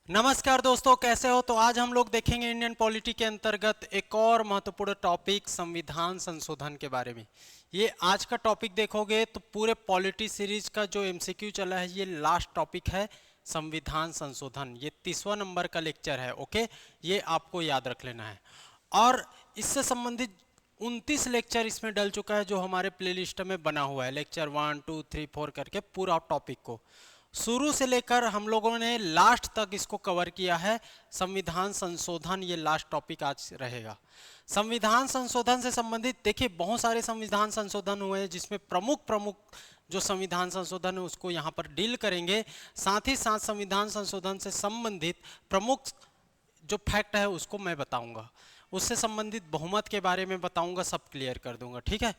नमस्कार दोस्तों, कैसे हो। तो आज हम लोग देखेंगे इंडियन पॉलिटी के अंतर्गत एक और महत्वपूर्ण टॉपिक संविधान संशोधन के बारे में। ये आज का टॉपिक देखोगे तो पूरे पॉलिटी सीरीज का जो एमसीक्यू चला है ये लास्ट टॉपिक है, संविधान संशोधन। ये 30वां नंबर का लेक्चर है। ओके, ये आपको याद रख लेना है। और इससे संबंधित 29 लेक्चर इसमें डल चुका है जो हमारे प्लेलिस्ट में बना हुआ है, लेक्चर 1 2 3 4 करके पूरा टॉपिक को शुरू से लेकर हम लोगों ने लास्ट तक इसको कवर किया है। संविधान संशोधन ये लास्ट टॉपिक आज रहेगा। संविधान संशोधन से संबंधित देखिए बहुत सारे संविधान संशोधन हुए हैं, जिसमें प्रमुख प्रमुख जो संविधान संशोधन है उसको यहाँ पर डील करेंगे। साथ ही साथ संविधान संशोधन से संबंधित प्रमुख जो फैक्ट है उसको मैं बताऊंगा, उससे संबंधित बहुमत के बारे में बताऊंगा, सब क्लियर कर दूंगा। ठीक है,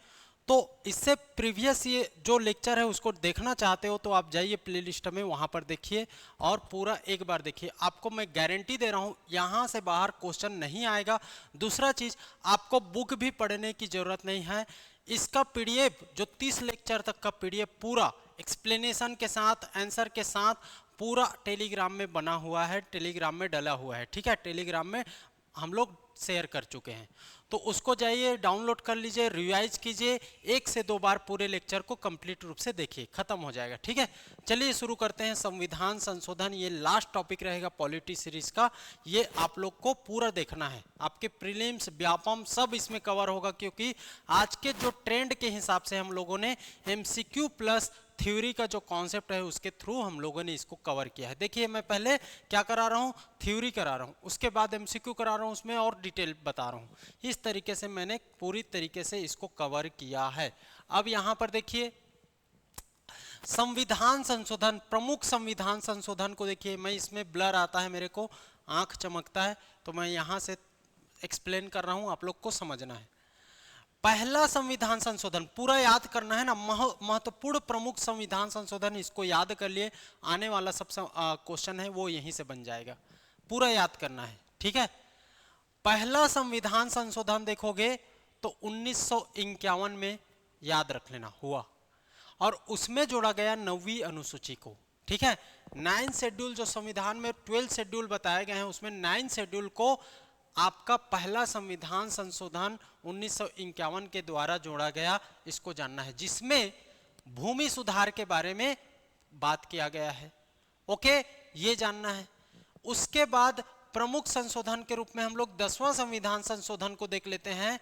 तो इससे प्रीवियस ये जो लेक्चर है उसको देखना चाहते हो तो आप जाइए प्लेलिस्ट में, वहां पर देखिए और पूरा एक बार देखिए। आपको मैं गारंटी दे रहा हूं यहां से बाहर क्वेश्चन नहीं आएगा। दूसरा चीज, आपको बुक भी पढ़ने की जरूरत नहीं है। इसका पीडीएफ जो 30 लेक्चर तक का पीडीएफ पूरा एक्सप्लेनेशन के साथ, आंसर के साथ पूरा टेलीग्राम में बना हुआ है, टेलीग्राम में डला हुआ है। ठीक है, टेलीग्राम में हम लोग शेयर कर चुके हैं, तो उसको जाइए डाउनलोड कर लीजिए, रिवाइज कीजिए, 1 से 2 बार पूरे लेक्चर को कंप्लीट रूप से देखिए, खत्म हो जाएगा। ठीक है, चलिए शुरू करते हैं। संविधान संशोधन ये लास्ट टॉपिक रहेगा पॉलिटी सीरीज का। ये आप लोग को पूरा देखना है, आपके प्रीलिम्स व्यापम सब इसमें कवर होगा, क्योंकि आज के जो ट्रेंड के हिसाब से हम लोगों ने एमसीक्यू प्लस थ्योरी का जो कॉन्सेप्ट है उसके थ्रू हम लोगों ने इसको कवर किया है। देखिए मैं पहले क्या करा रहा हूँ, थ्योरी करा रहा हूँ, उसके बाद एमसीक्यू करा रहा हूँ, उसमें और डिटेल बता रहा हूँ। इस तरीके से मैंने पूरी तरीके से इसको कवर किया है। अब यहाँ पर देखिए संविधान संशोधन, प्रमुख संविधान संशोधन को देखिए, मैं इसमें ब्लर आता है, मेरे को आंख चमकता है, तो मैं यहाँ से एक्सप्लेन कर रहा हूँ, आप लोग को समझना है। पहला संविधान संशोधन पूरा याद करना है ना, महत्वपूर्ण प्रमुख संविधान संशोधन, इसको याद कर लिए। आने वाला सब क्वेश्चन है वो यहीं से बन जाएगा, पूरा याद करना है। ठीक है, पहला संविधान संशोधन देखोगे तो 1951 में याद रख लेना हुआ, और उसमें जोड़ा गया 9वीं अनुसूची को। ठीक है, 9 शेड्यूल जो संविधान में 12 शेड्यूल बताए गए हैं उसमें 9 शेड्यूल को आपका पहला संविधान संशोधन 1951 के द्वारा जोड़ा गया, इसको जानना है, जिसमें भूमि सुधार के बारे में बात किया गया है। ओके, ये जानना है। उसके बाद प्रमुख संशोधन के रूप में हम लोग 10वां संविधान संशोधन को देख लेते हैं।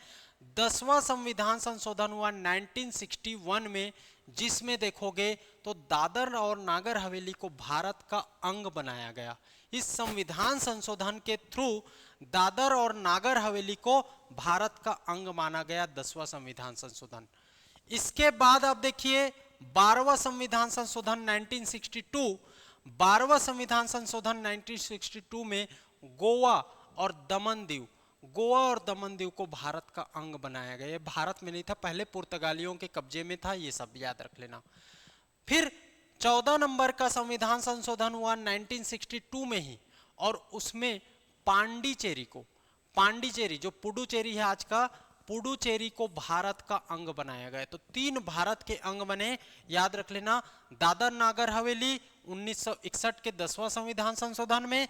10वां संविधान संशोधन हुआ 1961 में, जिसमें देखोगे तो दादर और नागर हवेली को भारत का अंग बनाया गया। इस संविधान संशोधन के थ्रू दादर और नागर हवेली को भारत का अंग माना गया, 10वां संविधान संशोधन। इसके बाद आप देखिए 12वां संविधान संशोधन 1962, 12वां संविधान संशोधन 1962 में गोवा और दमन दीव, गोवा और दमन दीव को भारत का अंग बनाया गया। ये भारत में नहीं था, पहले पुर्तगालियों के कब्जे में था, ये सब याद रख लेना। फिर 14 नंबर का संविधान संशोधन हुआ 1962 में ही, और उसमें पांडिचेरी को, पांडिचेरी जो पुडुचेरी है आज का, पुडुचेरी को भारत का अंग बनाया गया। तो 3 भारत के अंग बने, याद रख लेना। दादर नागर हवेली 1961 के 10वां संविधान संशोधन में,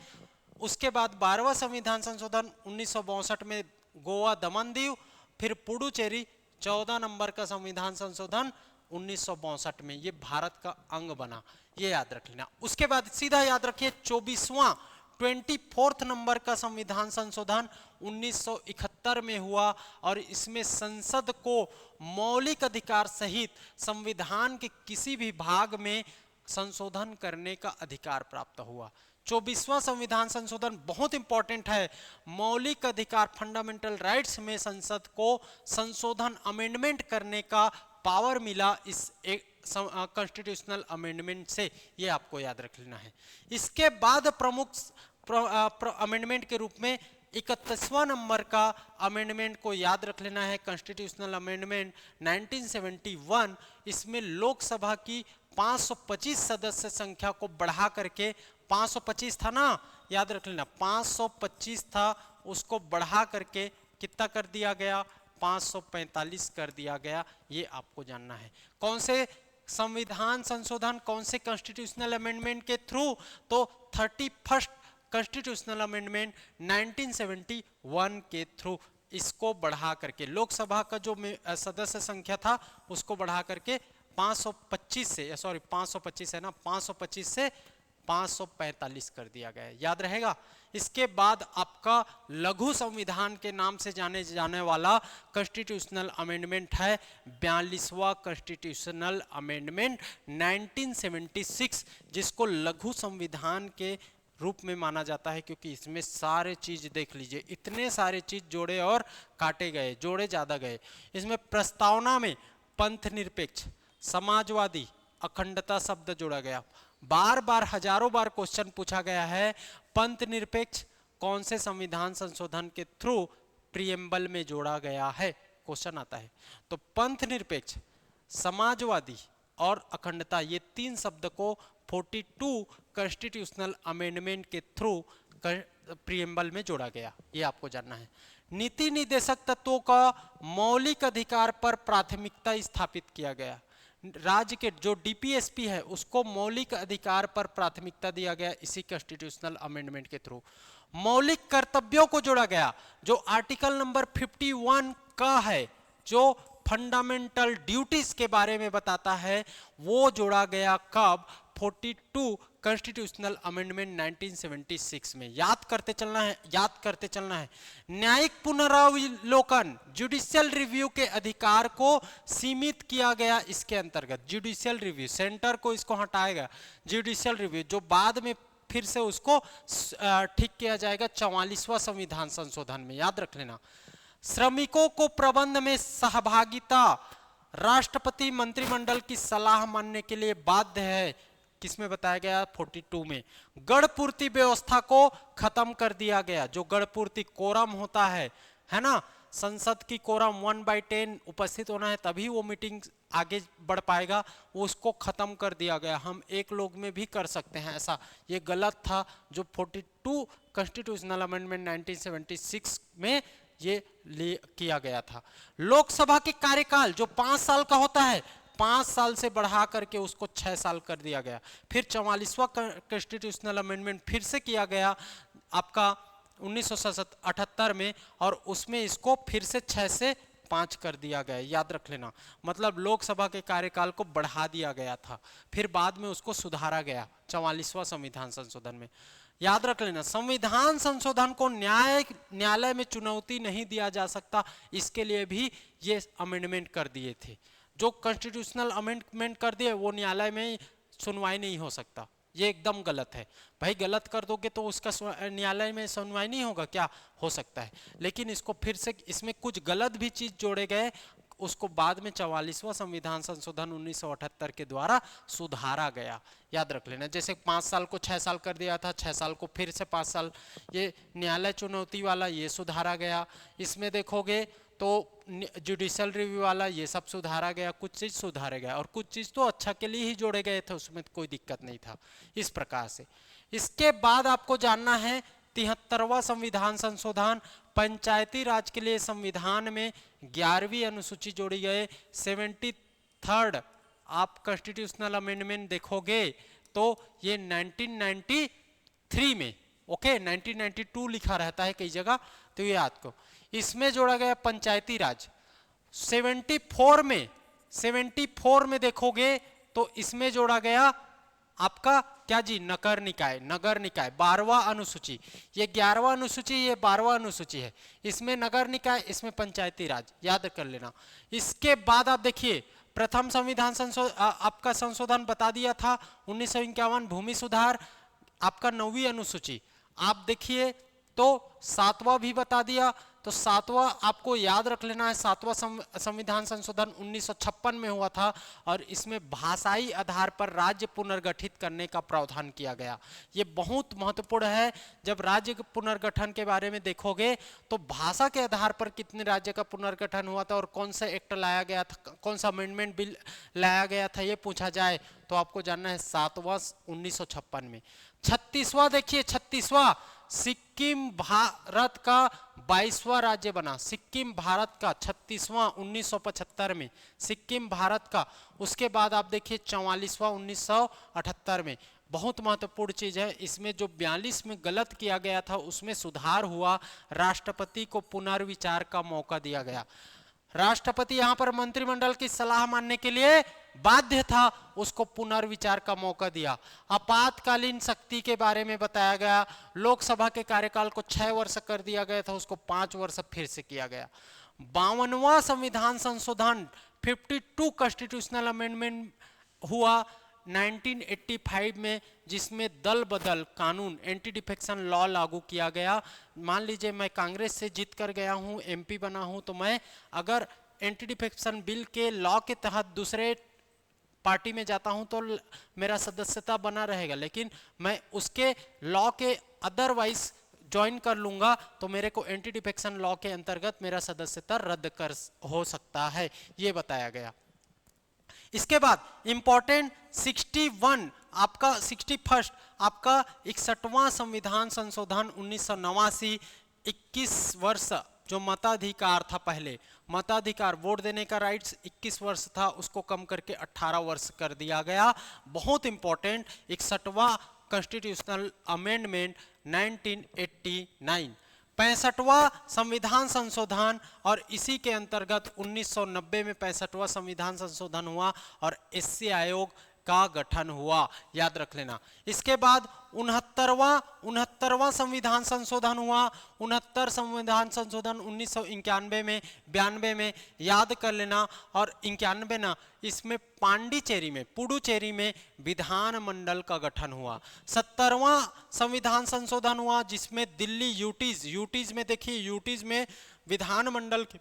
उसके बाद 12वां संविधान संशोधन 1962 में गोवा दमन दीव, फिर पुडुचेरी 14 नंबर का संविधान संशोधन 1962 में, ये भारत का अंग बना, ये याद रख लेना। उसके बाद सीधा याद रखिए 24वां नंबर का संविधान संशोधन 1971 में हुआ, और इसमें संसद को मौलिक अधिकार सहित संविधान के किसी भी भाग में संशोधन करने का अधिकार प्राप्त हुआ। 24वां संविधान संशोधन बहुत इंपॉर्टेंट है, मौलिक अधिकार फंडामेंटल राइट्स में संसद को संशोधन अमेंडमेंट करने का पावर मिला इस कॉन्स्टिट्यूशनल अमेंडमेंट से, ये आपको याद रख लेना है। इसके बाद प्रमुख अमेंडमेंट के रूप में 31वां नंबर का अमेंडमेंट को याद रख लेना है, कॉन्स्टिट्यूशनल अमेंडमेंट 1971। इसमें लोकसभा की 525 सदस्य संख्या को बढ़ा करके, 525 था ना, याद रख लेना, 525 था, उसको बढ़ा करके कितना कर दिया गया, 545 कर दिया गया। ये आपको जानना है। कौन से संविधान संशोधन, कौन से कॉन्स्टिट्यूशनल अमेंडमेंट के थ्रू, तो 31 कॉन्स्टिट्यूशनल अमेंडमेंट 1971 के थ्रू इसको बढ़ा करके लोकसभा का जो सदस्य संख्या था उसको बढ़ा करके 525 से, सॉरी 525 है ना, 525 से 545 कर दिया गया है, याद रहेगा। इसके बाद आपका लघु संविधान के नाम से जाने जाने वाला कॉन्स्टिट्यूशनल अमेंडमेंट है 42वां कॉन्स्टिट्यूशनल अमेंडमेंट 1976, जिसको लघु संविधान के रूप में माना जाता है क्योंकि इसमें सारे चीज देख लीजिए, इतने सारे चीज जोड़े और काटे गए, जोड़े ज्यादा गए। इसमें प्रस्तावना में पंथ निरपेक्ष, समाजवादी, अखंडता शब्द जोड़ा गया। बार बार हजारों बार क्वेश्चन पूछा गया है, पंथ निरपेक्ष कौन से संविधान संशोधन के थ्रू प्रियम्बल में जोड़ा गया है, क्वेश्चन आता है। तो पंथ निरपेक्ष, समाजवादी और अखंडता, ये तीन शब्द को 42 कॉन्स्टिट्यूशनल अमेंडमेंट के थ्रू प्रियम्बल में जोड़ा गया, ये आपको जानना है। नीति निर्देशक तत्वों का मौलिक अधिकार पर प्राथमिकता स्थापित किया गया। राज्य के जो डीपीएसपी है उसको मौलिक अधिकार पर प्राथमिकता दिया गया इसी कॉन्स्टिट्यूशनल अमेंडमेंट के थ्रू। मौलिक कर्तव्यों को जोड़ा गया, जो आर्टिकल नंबर 51 का है, जो फंडामेंटल ड्यूटीज के बारे में बताता है, वो जोड़ा गया कब, 42 कॉन्स्टिट्यूशनल अमेंडमेंट 1976 में। याद करते चलना है, याद करते चलना है। न्यायिक पुनरावलोकन, जुडिशियल रिव्यू के अधिकार को सीमित किया गया इसके अंतर्गत। जुडिशियल रिव्यू, सेंटर को इसको हटाएगा, जुडिशियल रिव्यू जो बाद में फिर से उसको ठीक किया जाएगा 44वां संविधान संशोधन में, याद रख लेना। श्रमिकों को प्रबंध में सहभागिता, राष्ट्रपति मंत्रिमंडल की सलाह मानने के लिए बाध्य है, किसमें बताया गया, 42 में। गणपूर्ति व्यवस्था को खत्म कर दिया गया, जो गणपूर्ति कोरम होता है ना, संसद की कोरम 1/10 उपस्थित होना है तभी वो मीटिंग आगे बढ़ पाएगा, उसको खत्म कर दिया गया। हम एक लोग में भी कर सकते हैं ऐसा, ये गलत था जो 42 कॉन्स्टिट्यूशनल अमेंडमेंट 1976 में ये किया गया था। लोकसभा के कार्यकाल जो 5 साल का होता है, 5 साल से बढ़ा करके उसको 6 साल कर दिया गया। फिर 44वां कॉन्स्टिट्यूशनल अमेंडमेंट फिर से किया गया आपका 1978 में, और उसमें इसको फिर से 6 से 5 कर दिया गया, याद रख लेना। मतलब लोकसभा के कार्यकाल को बढ़ा दिया गया था, फिर बाद में उसको सुधारा गया 44वां संविधान संशोधन में, याद रख लेना। संविधान संशोधन को न्यायालय में चुनौती नहीं दिया जा सकता, इसके लिए भी ये अमेंडमेंट कर दिए थे। जो कॉन्स्टिट्यूशनल अमेंडमेंट कर दिए वो न्यायालय में सुनवाई नहीं हो सकता, ये एकदम गलत है भाई। गलत कर दोगे तो उसका न्यायालय में सुनवाई नहीं होगा, क्या हो सकता है। लेकिन इसको फिर से, इसमें कुछ गलत भी चीज जोड़े गए, उसको बाद में 44वां संविधान संशोधन 1978 के द्वारा सुधारा गया, याद रख लेना। जैसे 5 साल को 6 साल कर दिया था, 6 साल को फिर से 5 साल, ये न्यायालय चुनौती वाला ये सुधारा गया। इसमें देखोगे तो जुडिशियल रिव्यू वाला ये सब सुधारा गया, कुछ चीज सुधारे गया, और कुछ चीज तो अच्छा के लिए ही जोड़े गए थे, उसमें कोई दिक्कत नहीं था, इस प्रकार से। इसके बाद आपको जानना है 73वां संविधान संशोधन, पंचायती राज के लिए संविधान में 11वीं अनुसूची जोड़ी गई। 73rd आप कॉन्स्टिट्यूशनल अमेंडमेंट देखोगे तो ये 1993 में, ओके 1992 लिखा रहता है कई जगह, तो ये याद को, इसमें जोड़ा गया पंचायती राज। 74 में देखोगे तो इसमें जोड़ा गया आपका क्या जी, नगर निकाय, नगर निकाय 12वां अनुसूची, ये 11वां अनुसूची, ये 12वां अनुसूची है, इसमें नगर निकाय, इसमें पंचायती राज, याद कर लेना। इसके बाद आप देखिए प्रथम संविधान आपका संशोधन बता दिया था 1951, भूमि सुधार आपका 9वीं अनुसूची, आप देखिए तो 7वां भी बता दिया, तो 7वां आपको याद रख लेना है। 7वां संविधान संशोधन 1956 में हुआ था, और इसमें भाषाई आधार पर राज्य पुनर्गठित करने का प्रावधान किया गया। ये बहुत महत्वपूर्ण है। जब राज्य के पुनर्गठन के बारे में देखोगे तो भाषा के आधार पर कितने राज्य का पुनर्गठन हुआ था और कौन सा एक्ट लाया गया था, कौन सा अमेंडमेंट बिल लाया गया था, ये पूछा जाए तो आपको जानना है 7वां 1956 में। 36वां देखिए, 36वां सिक्किम भारत का 22वां राज्य बना, सिक्किम भारत का 36वां 1975 में, सिक्किम भारत का। उसके बाद आप देखिए 44वां 1978 में, बहुत महत्वपूर्ण चीज है। इसमें जो 42 में गलत किया गया था उसमें सुधार हुआ, राष्ट्रपति को पुनर्विचार का मौका दिया गया। राष्ट्रपति यहां पर मंत्रिमंडल की सलाह मानने के लिए बाध्य था, उसको पुनर्विचार का मौका दिया। आपातकालीन शक्ति के बारे में बताया गया, लोकसभा के कार्यकाल को 6 वर्ष कर दिया गया था, उसको 5 वर्ष फिर से किया गया। 52वां संविधान संशोधन 52 कॉन्स्टिट्यूशनल अमेंडमेंट हुआ 1985 में, जिसमें दल बदल कानून एंटी डिफेक्शन लॉ लागू किया गया। मान लीजिए मैं कांग्रेस से जीत कर गया हूं, एमपी बना हूं, तो मैं अगर एंटी डिफेक्शन बिल के लॉ के तहत दूसरे पार्टी में जाता हूं तो मेरा सदस्यता बना रहेगा, लेकिन मैं उसके लॉ के अदरवाइज ज्वाइन कर लूंगा तो मेरे को एंटी डिफेक्शन लॉ के अंतर्गत मेरा सदस्यता रद्द कर हो सकता है, ये बताया गया। इसके बाद इंपॉर्टेंट 61 आपका 61 आपका 61वां संविधान संशोधन 1989, 21 वर्ष जो मताधिकार था, पहले मताधिकार वोट देने का राइट्स 21 वर्ष था, उसको कम करके 18 वर्ष कर दिया गया। बहुत इंपॉर्टेंट 61वां कॉन्स्टिट्यूशनल अमेंडमेंट 1989। 65वां संविधान संशोधन और इसी के अंतर्गत 1990 में 65वां संविधान संशोधन हुआ और एससी आयोग का गठन हुआ, याद रख लेना। इसके बाद 69वां संविधान संशोधन हुआ। 69 संविधान संशोधन 1991 में, 92 में, याद कर लेना। और 91 ना, इसमें पांडिचेरी में, पुडुचेरी में विधानमंडल का गठन हुआ। 70वां संविधान संशोधन हुआ जिसमें दिल्ली यूटीज में, देखिए यूटीज में विधानमंडल के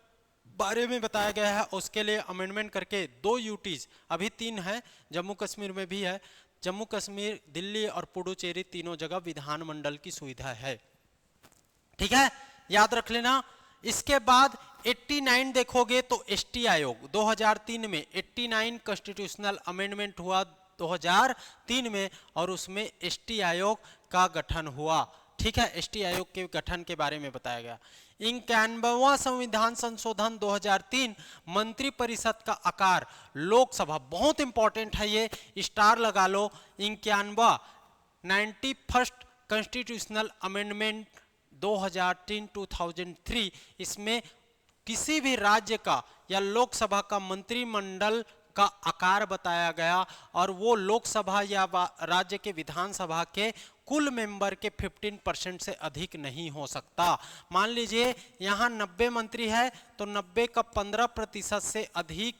बारे में बताया गया है, उसके लिए अमेंडमेंट करके 2 यूटीज, अभी 3 है, जम्मू कश्मीर में भी है। जम्मू कश्मीर, दिल्ली और पुडुचेरी तीनों जगह विधानमंडल की सुविधा है, ठीक है, याद रख लेना। इसके बाद 89 देखोगे तो एसटी आयोग 2003 में 89 कॉन्स्टिट्यूशनल अमेंडमेंट हुआ 2003 में और उसमें एसटी आयोग का गठन हुआ, ठीक है, एसटी आयोग के गठन के बारे में बताया गया। 91वां संविधान संशोधन 2003, मंत्रिपरिषद का आकार, लोकसभा, बहुत इंपॉर्टेंट है ये, स्टार लगा लो। 91 कॉन्स्टिट्यूशनल अमेंडमेंट 2003, इसमें किसी भी राज्य का या लोकसभा का मंत्रिमंडल का आकार बताया गया और वो लोकसभा या राज्य के विधानसभा के कुल मेंबर के 15% से अधिक नहीं हो सकता। मान लीजिए यहाँ 90 मंत्री है तो 90 का 15% से अधिक,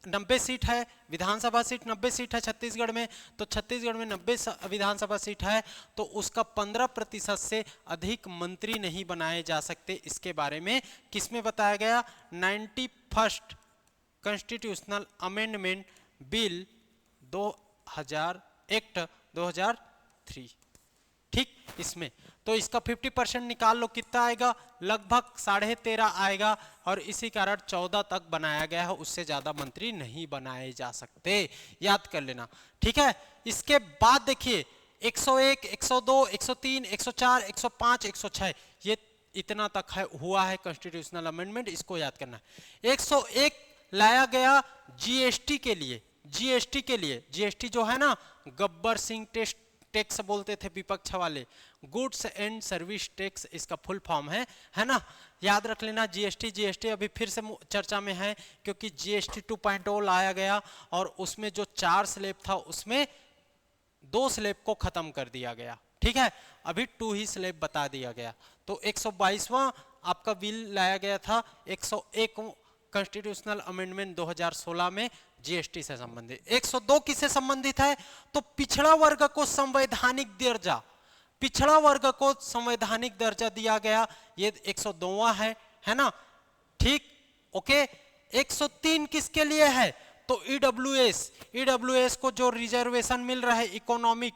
90 सीट है, विधानसभा सीट 90 सीट है छत्तीसगढ़ में, तो छत्तीसगढ़ में 90 विधानसभा सीट है तो उसका 15% से अधिक मंत्री नहीं बनाए जा सकते। इसके बारे में किसमें बताया गया? 91 कॉन्स्टिट्यूशनल अमेंडमेंट बिल 2003, ठीक, इसमें तो इसका 50% निकाल लो, कितना आएगा? लगभग 13.5 आएगा और इसी कारण 14 तक बनाया गया है, उससे ज्यादा मंत्री नहीं बनाए जा सकते, याद कर लेना, ठीक है। इसके बाद देखिए 101, 102, 103, 104, 105, 106, ये इतना तक है, हुआ है कॉन्स्टिट्यूशनल अमेंडमेंट, इसको याद करना है। 101 लाया गया जीएसटी के लिए, जीएसटी के लिए, जीएसटी जो है ना, गब्बर सिंह टैक्स बोलते थे विपक्ष वाले, गुड्स एंड सर्विस टैक्स इसका फुल फॉर्म है ना, याद रख लेना। जीएसटी, जीएसटी अभी फिर से चर्चा में है क्योंकि जीएसटी 2.0 लाया गया और उसमें जो 4 स्लैब था उसमें 2 स्लैब को खत्म कर दिया गया, ठीक है, अभी 2 ही स्लैब बता दिया गया। तो 122वां आपका बिल लाया गया था, 101 कॉन्स्टिट्यूशनल अमेंडमेंट 2016 में जीएसटी से संबंधित। 102 किससे संबंधित है? तो पिछड़ा वर्ग को संवैधानिक दर्जा, पिछड़ा वर्ग को संवैधानिक दर्जा दिया गया, ये 102वां है ना, ठीक, ओके। 103 किसके लिए है? तो ईडब्ल्यूएस, ईडब्ल्यूएस को जो रिजर्वेशन मिल रहा है, economic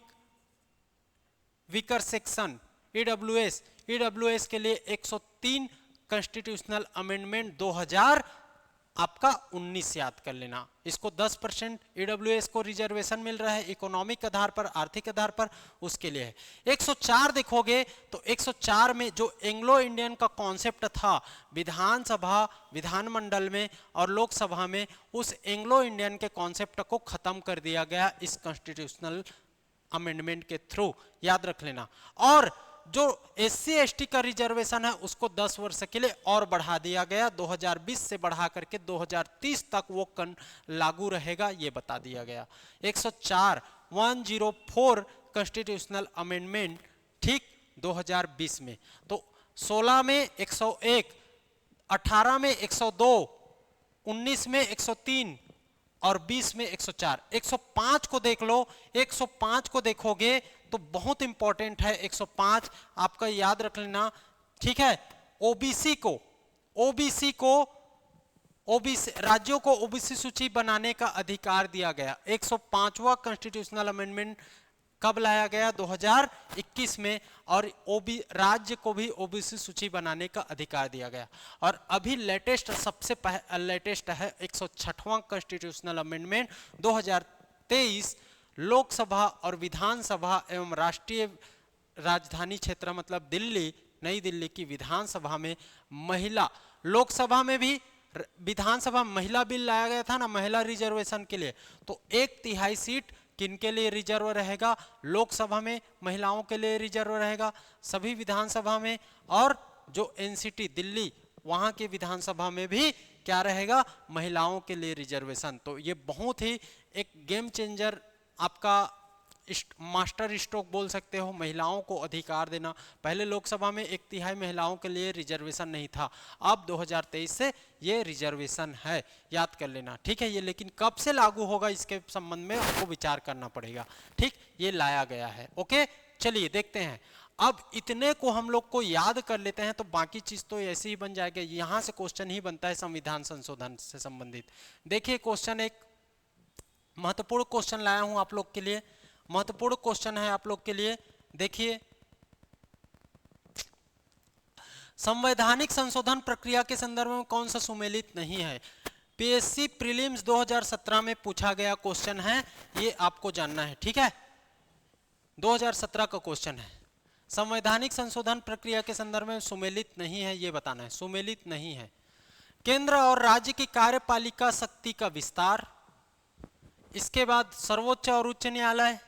weaker section, EWS, EWS के लिए 103 कॉन्स्टिट्यूशनल अमेंडमेंट 2019 याद कर लेना। इसको 10% ईडब्ल्यूएस को रिजर्वेशन मिल रहा है इकोनॉमिक आधार पर, आर्थिक आधार पर, उसके लिए है। 104 देखोगे तो 104 में जो एंग्लो इंडियन का कॉन्सेप्ट था विधानसभा, विधानमंडल में और लोकसभा में, उस एंग्लो इंडियन के कॉन्सेप्ट को खत्म कर दिया गया इस कॉन्स्टिट्यूशनल अमेंडमेंट के थ्रू, याद रख लेना। और जो SC ST का रिजर्वेशन है उसको 10 वर्ष के लिए और बढ़ा दिया गया, 2020 से बढ़ा करके 2030 तक वो लागू रहेगा, ये बता दिया गया। 104 कॉन्स्टिट्यूशनल अमेंडमेंट, ठीक, 2020 में। तो 16 में 101, 18 में 102, 19 में 103 और 20 में 104। 105 को देख लो, 105 को देखोगे तो बहुत इंपॉर्टेंट है 105, आपका याद रख लेना, ठीक है। ओबीसी राज्यों को ओबीसी सूची बनाने का अधिकार दिया गया। 105वां कॉन्स्टिट्यूशनल अमेंडमेंट कब लाया गया? 2021 में, और राज्य को भी ओबीसी सूची बनाने का अधिकार दिया गया। और अभी लेटेस्ट, सबसे लेटेस्ट है 106वां कॉन्स्टिट्यूशनल अमेंडमेंट 2023, लोकसभा और विधानसभा एवं राष्ट्रीय राजधानी क्षेत्र मतलब दिल्ली, नई दिल्ली की विधानसभा में महिला, लोकसभा में भी विधानसभा महिला बिल लाया गया था ना, महिला रिजर्वेशन के लिए। तो 1/3 सीट किनके लिए रिजर्व रहेगा? लोकसभा में महिलाओं के लिए रिजर्व रहेगा, सभी विधानसभा में। और जो एनसीटी दिल्ली, वहां के विधानसभा में भी क्या रहेगा? महिलाओं के लिए रिजर्वेशन। तो ये बहुत ही एक गेम चेंजर, आपका मास्टर स्ट्रोक बोल सकते हो, महिलाओं को अधिकार देना। पहले लोकसभा में 1/3 महिलाओं के लिए रिजर्वेशन नहीं था, अब 2023 से ये रिजर्वेशन है, याद कर लेना, ठीक है। ये लेकिन कब से लागू होगा इसके संबंध में आपको विचार करना पड़ेगा, ठीक, ये लाया गया है। ओके, चलिए देखते हैं। अब इतने को हम लोग को याद कर लेते हैं तो बाकी चीज तो ऐसे ही बन जाएगा। यहाँ से क्वेश्चन ही बनता है संविधान संशोधन से संबंधित। देखिए क्वेश्चन, एक महत्वपूर्ण क्वेश्चन लाया हूं आप लोग के लिए, महत्वपूर्ण क्वेश्चन है आप लोग के लिए। देखिए, संवैधानिक संशोधन प्रक्रिया के संदर्भ में कौन सा सुमेलित नहीं है? पीएससी प्रीलिम्स 2017 में पूछा गया क्वेश्चन है, ये आपको जानना है, ठीक है। 2017 का क्वेश्चन है, संवैधानिक संशोधन प्रक्रिया के संदर्भ में सुमेलित नहीं है, ये बताना है, सुमेलित नहीं है। केंद्र और राज्य की कार्यपालिका शक्ति का विस्तार, इसके बाद सर्वोच्च और उच्च न्यायालय,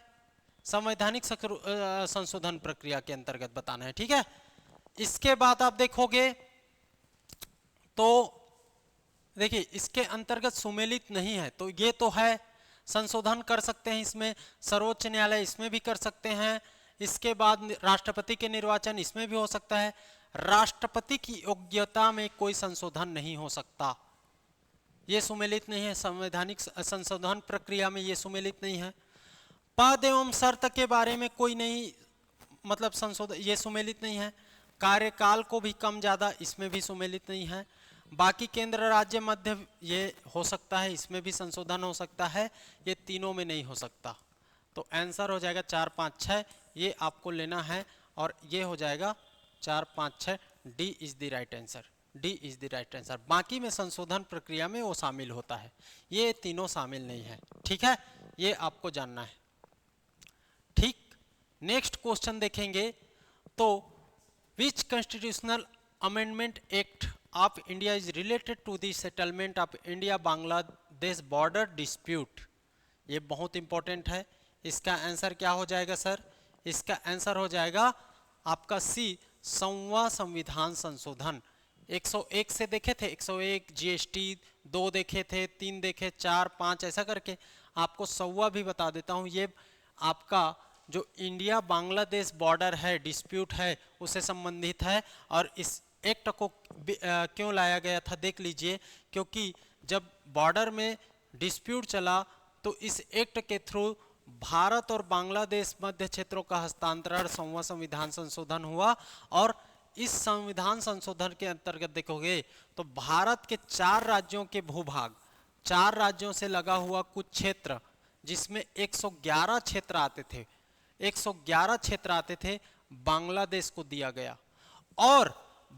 संवैधानिक संशोधन प्रक्रिया के अंतर्गत बताना है, ठीक है। इसके बाद आप देखोगे तो देखिए इसके अंतर्गत सुमेलित नहीं है, तो ये तो है, संशोधन कर सकते हैं इसमें, सर्वोच्च न्यायालय इसमें भी कर सकते हैं। इसके बाद राष्ट्रपति के निर्वाचन, इसमें भी हो सकता है। राष्ट्रपति की योग्यता में कोई संशोधन नहीं हो सकता, ये सुमेलित नहीं है। संवैधानिक संशोधन प्रक्रिया में ये सुमेलित नहीं है। पद एवं शर्त के बारे में कोई नहीं, मतलब संशोधन, ये सुमेलित नहीं है। कार्यकाल को भी कम ज्यादा, इसमें भी सुमेलित नहीं है। बाकी केंद्र राज्य मध्य ये हो सकता है, इसमें भी संशोधन हो सकता है, ये तीनों में नहीं हो सकता। तो आंसर हो जाएगा 4, 5, 6, ये आपको लेना है। और ये हो जाएगा 4, 5, 6, D is the right answer, D is the right answer. बाकी में संशोधन प्रक्रिया में वो शामिल होता है, ये तीनों शामिल नहीं है, ठीक है, ये आपको जानना है, ठीक। नेक्स्ट क्वेश्चन देखेंगे तो which constitutional amendment act of India is related to the settlement of India Bangladesh border dispute, ये बहुत इंपॉर्टेंट है। इसका आंसर क्या हो जाएगा सर? इसका आंसर हो जाएगा आपका सी, 100वां संविधान संशोधन। 101 से देखे थे, 101 जीएसटी, 2 देखे थे, 3 देखे, 4, 5, ऐसा करके आपको 100वां भी बता देता हूँ। ये आपका जो इंडिया बांग्लादेश बॉर्डर है, डिस्प्यूट है, उससे संबंधित है। और इस एक्ट को क्यों लाया गया था देख लीजिए, क्योंकि जब बॉर्डर में डिस्प्यूट चला तो इस एक्ट के थ्रू भारत और बांग्लादेश मध्य क्षेत्रों का हस्तांतरण, 100वां संविधान संशोधन हुआ। और इस संविधान संशोधन के अंतर्गत देखोगे तो भारत के 4 राज्यों के भूभाग, 4 राज्यों से लगा हुआ कुछ क्षेत्र, जिसमें 111 क्षेत्र आते थे, 111 क्षेत्र आते थे, बांग्लादेश को दिया गया। और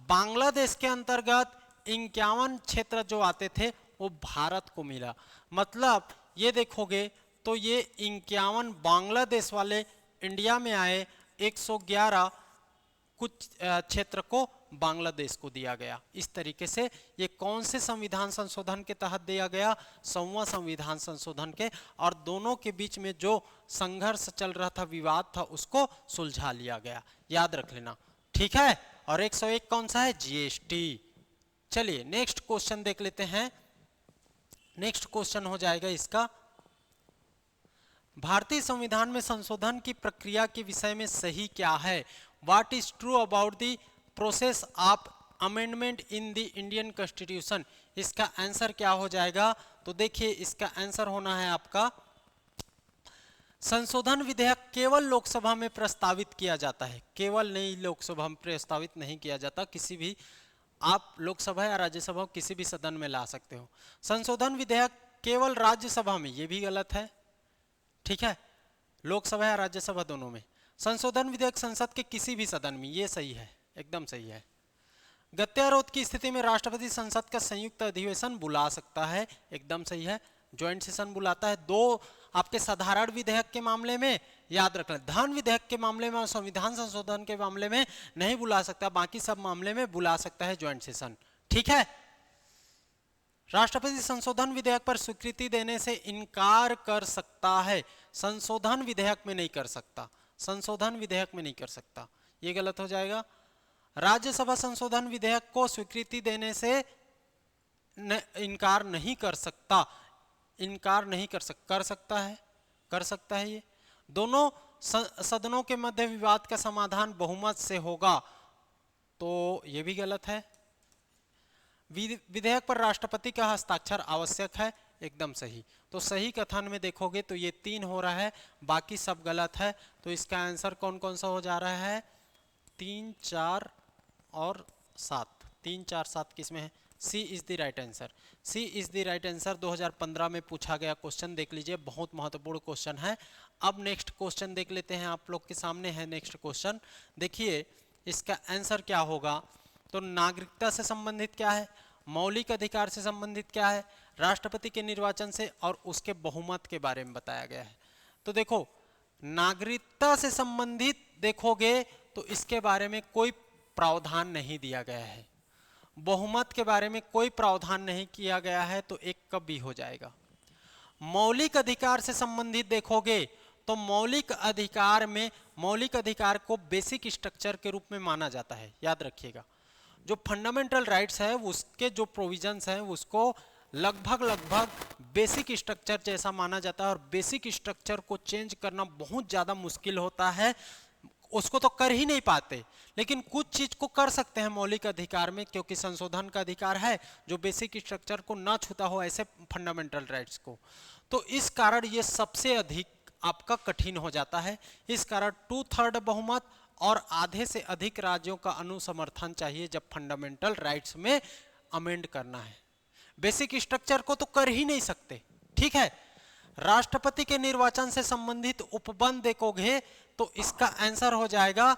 बांग्लादेश के अंतर्गत 51 क्षेत्र जो आते थे वो भारत को मिला। मतलब ये देखोगे तो ये 51 बांग्लादेश वाले इंडिया में आए, 111 कुछ क्षेत्र को बांग्लादेश को दिया गया। इस तरीके से ये कौन से संविधान संशोधन के तहत दिया गया? 100वां संविधान संशोधन के, और दोनों के बीच में जो संघर्ष चल रहा था, विवाद था, उसको सुलझा लिया गया। याद रख लेना, ठीक है। और 101 कौन सा है? जीएसटी। चलिए नेक्स्ट क्वेश्चन देख लेते हैं। नेक्स्ट क्वेश्चन हो जाएगा इसका, भारतीय संविधान में संशोधन की प्रक्रिया के विषय में सही क्या है? What is true about the process of amendment in the Indian Constitution? इसका आंसर क्या हो जाएगा? तो देखिए इसका आंसर होना है आपका, संशोधन विधेयक केवल लोकसभा में प्रस्तावित किया जाता है। केवल नहीं, लोकसभा में प्रस्तावित नहीं किया जाता, किसी भी आप लोकसभा या राज्यसभा किसी भी सदन में ला सकते हो। संशोधन विधेयक केवल राज्यसभा में, ये भी गलत है, ठीक है, लोकसभा या राज्यसभा दोनों में। संशोधन विधेयक संसद के किसी भी सदन में, ये सही है, एकदम सही है। गत्यारोध की स्थिति में राष्ट्रपति संसद का संयुक्त अधिवेशन बुला सकता है, एकदम सही है, ज्वाइंट सेशन बुलाता है। दो आपके साधारण विधेयक के मामले में याद रखना, धन विधेयक के मामले में और संविधान संशोधन के मामले में नहीं बुला सकता, बाकी सब मामले में बुला सकता है ज्वाइंट सेशन, ठीक है। राष्ट्रपति संशोधन विधेयक पर स्वीकृति देने से इनकार कर सकता है, संशोधन विधेयक में नहीं कर सकता, संशोधन विधेयक में नहीं कर सकता, ये गलत हो जाएगा। राज्यसभा संशोधन विधेयक को स्वीकृति देने से इनकार नहीं कर सकता, इनकार नहीं कर सकता है, कर सकता है। ये दोनों सदनों के मध्य विवाद का समाधान बहुमत से होगा, तो ये भी गलत है। विधेयक पर राष्ट्रपति का हस्ताक्षर आवश्यक है, एकदम सही। तो सही कथन में देखोगे तो ये 3 हो रहा है, बाकी सब गलत है। तो इसका आंसर कौन कौन सा हो जा रहा है? 3, 4 और 7। 3, 4, 7 किसमें है? C is the right answer. C is the right answer 2015 में पूछा गया क्वेश्चन, देख लीजिए, बहुत महत्वपूर्ण क्वेश्चन है। अब नेक्स्ट क्वेश्चन देख लेते हैं, आप लोग के सामने है नेक्स्ट क्वेश्चन। देखिए इसका आंसर क्या होगा? तो नागरिकता से संबंधित क्या है, मौलिक अधिकार से संबंधित क्या है, राष्ट्रपति के निर्वाचन से और उसके बहुमत के बारे में बताया गया है। तो देखो नागरिकता से संबंधित देखोगे तो इसके बारे में कोई प्रावधान नहीं दिया गया है, बहुमत के बारे में कोई प्रावधान नहीं किया गया है, तो एक कब भी हो जाएगा। मौलिक अधिकार से संबंधित देखोगे तो मौलिक अधिकार में, मौलिक अधिकार को बेसिक स्ट्रक्चर के रूप में माना जाता है, याद रखिएगा। जो फंडामेंटल राइट्स है उसके जो प्रोविजंस हैं उसको लगभग बेसिक स्ट्रक्चर जैसा माना जाता है, और बेसिक स्ट्रक्चर को चेंज करना बहुत ज़्यादा मुश्किल होता है, उसको तो कर ही नहीं पाते, लेकिन कुछ चीज को कर सकते हैं मौलिक अधिकार में, क्योंकि संशोधन का अधिकार है जो बेसिक स्ट्रक्चर को ना छूता हो ऐसे फंडामेंटल राइट्स को। तो इस कारण ये सबसे अधिक आपका कठिन हो जाता है। इस कारण 2/3 बहुमत और आधे से अधिक राज्यों का अनुसमर्थन चाहिए जब फंडामेंटल राइट्स में अमेंड करना है। बेसिक स्ट्रक्चर को तो कर ही नहीं सकते, ठीक है। राष्ट्रपति के निर्वाचन से संबंधित उपबंध देखोगे तो इसका आंसर हो जाएगा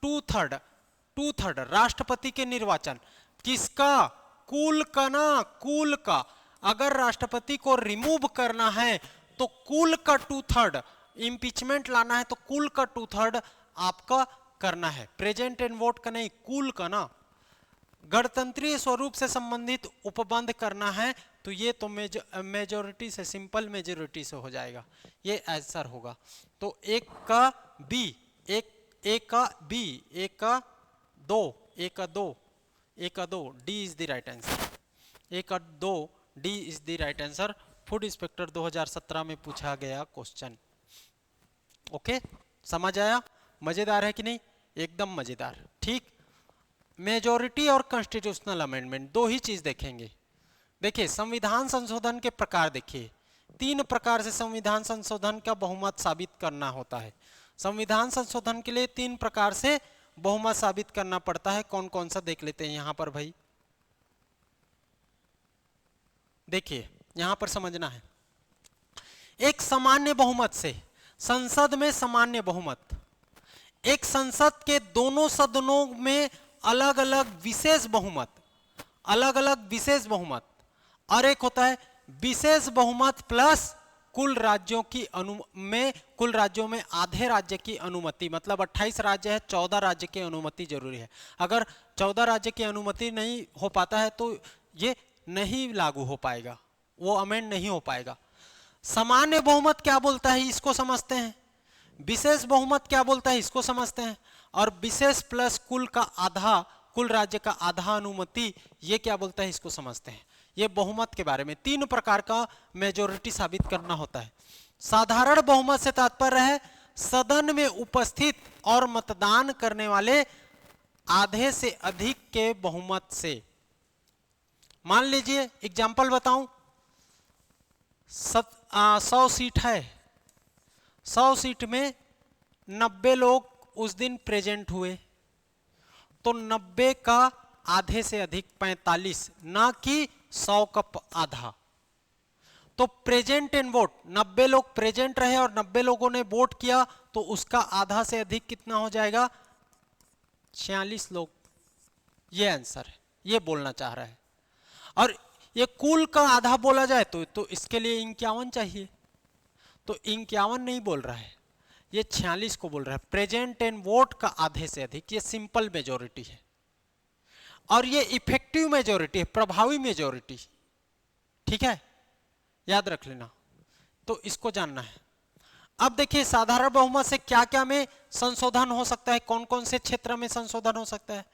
2/3 राष्ट्रपति के निर्वाचन। किसका? कुल का ना, कुल का। अगर राष्ट्रपति को रिमूव करना है तो कुल का 2/3, इंपीचमेंट लाना है तो कुल का 2/3 आपका करना है, प्रेजेंट एंड वोट का नहीं, कुल का ना। गणतंत्रीय स्वरूप से संबंधित उपबंध करना है तो ये तो मेजोरिटी से, सिंपल मेजोरिटी से हो जाएगा, ये आंसर होगा। तो एक का बी, एक का बी, एक का दो, D is the right answer. एक का 2 D is the right answer. Food inspector 2017 में पूछा गया क्वेश्चन। ओके, समझ आया? मजेदार है कि नहीं? एकदम मजेदार, ठीक। मेजोरिटी और कॉन्स्टिट्यूशनल अमेंडमेंट दो ही चीज देखेंगे। देखिए संविधान संशोधन के प्रकार देखिए, 3 प्रकार से संविधान संशोधन का बहुमत साबित करना होता है। संविधान संशोधन के लिए 3 प्रकार से बहुमत साबित करना पड़ता है। कौन कौन सा देख लेते हैं यहां पर भाई। देखिए यहां पर समझना है, एक सामान्य बहुमत से, संसद में सामान्य बहुमत, एक संसद के दोनों सदनों में अलग अलग विशेष बहुमत, अलग अलग विशेष बहुमत, और एक होता है विशेष बहुमत प्लस कुल राज्यों में आधे राज्य की अनुमति, मतलब 28 राज्य है, 14 राज्य की अनुमति जरूरी है। अगर 14 राज्य की अनुमति नहीं हो पाता है तो ये नहीं लागू हो पाएगा, वो अमेंड नहीं हो पाएगा। सामान्य बहुमत क्या बोलता है, इसको समझते हैं। विशेष बहुमत क्या बोलता है, इसको समझते हैं। और विशेष प्लस कुल राज्य का आधा अनुमति, ये क्या बोलता है, इसको समझते हैं। ये बहुमत के बारे में 3 प्रकार का मेजॉरिटी साबित करना होता है। साधारण बहुमत से तात्पर्य है सदन में उपस्थित और मतदान करने वाले आधे से अधिक के बहुमत से। मान लीजिए एग्जाम्पल बताऊं, 100 सीट है, 100 सीट में 90 लोग उस दिन प्रेजेंट हुए, तो 90 का आधे से अधिक 45, ना कि 100 का आधा। तो प्रेजेंट इन वोट, 90 लोग प्रेजेंट रहे और 90 लोगों ने वोट किया, तो उसका आधा से अधिक कितना हो जाएगा, 46 लोग। ये आंसर है, ये बोलना चाह रहा है। और ये कुल का आधा बोला जाए तो इसके लिए 51 चाहिए, तो 51 नहीं बोल रहा है, ये 46 को बोल रहा है। प्रेजेंट इन वोट का आधे से अधिक, ये सिंपल मेजॉरिटी है। और ये इफेक्टिव मेजॉरिटी है, प्रभावी मेजॉरिटी, ठीक है, याद रख लेना। तो इसको जानना है। अब देखिए साधारण बहुमत से क्या क्या में संशोधन हो सकता है, कौन कौन से क्षेत्र में संशोधन हो सकता है।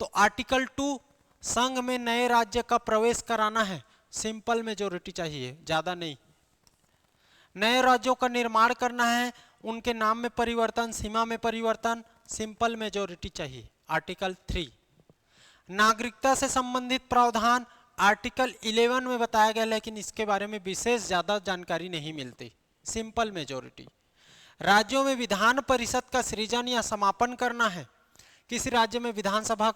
तो आर्टिकल 2, संघ में नए राज्य का प्रवेश कराना है, सिंपल मेजॉरिटी चाहिए, ज्यादा नहीं। नए राज्यों का निर्माण करना है, उनके नाम में परिवर्तन, सीमा में परिवर्तन, सिंपल मेजॉरिटी चाहिए, आर्टिकल 3। नागरिकता से संबंधित प्रावधान आर्टिकल 11 में बताया गया, लेकिन इसके बारे में विशेष ज्यादा जानकारी नहीं मिलती, सिंपल मेजॉरिटी। राज्यों में विधान परिषद का सृजन या समापन करना है, किसी राज्य में विधानसभा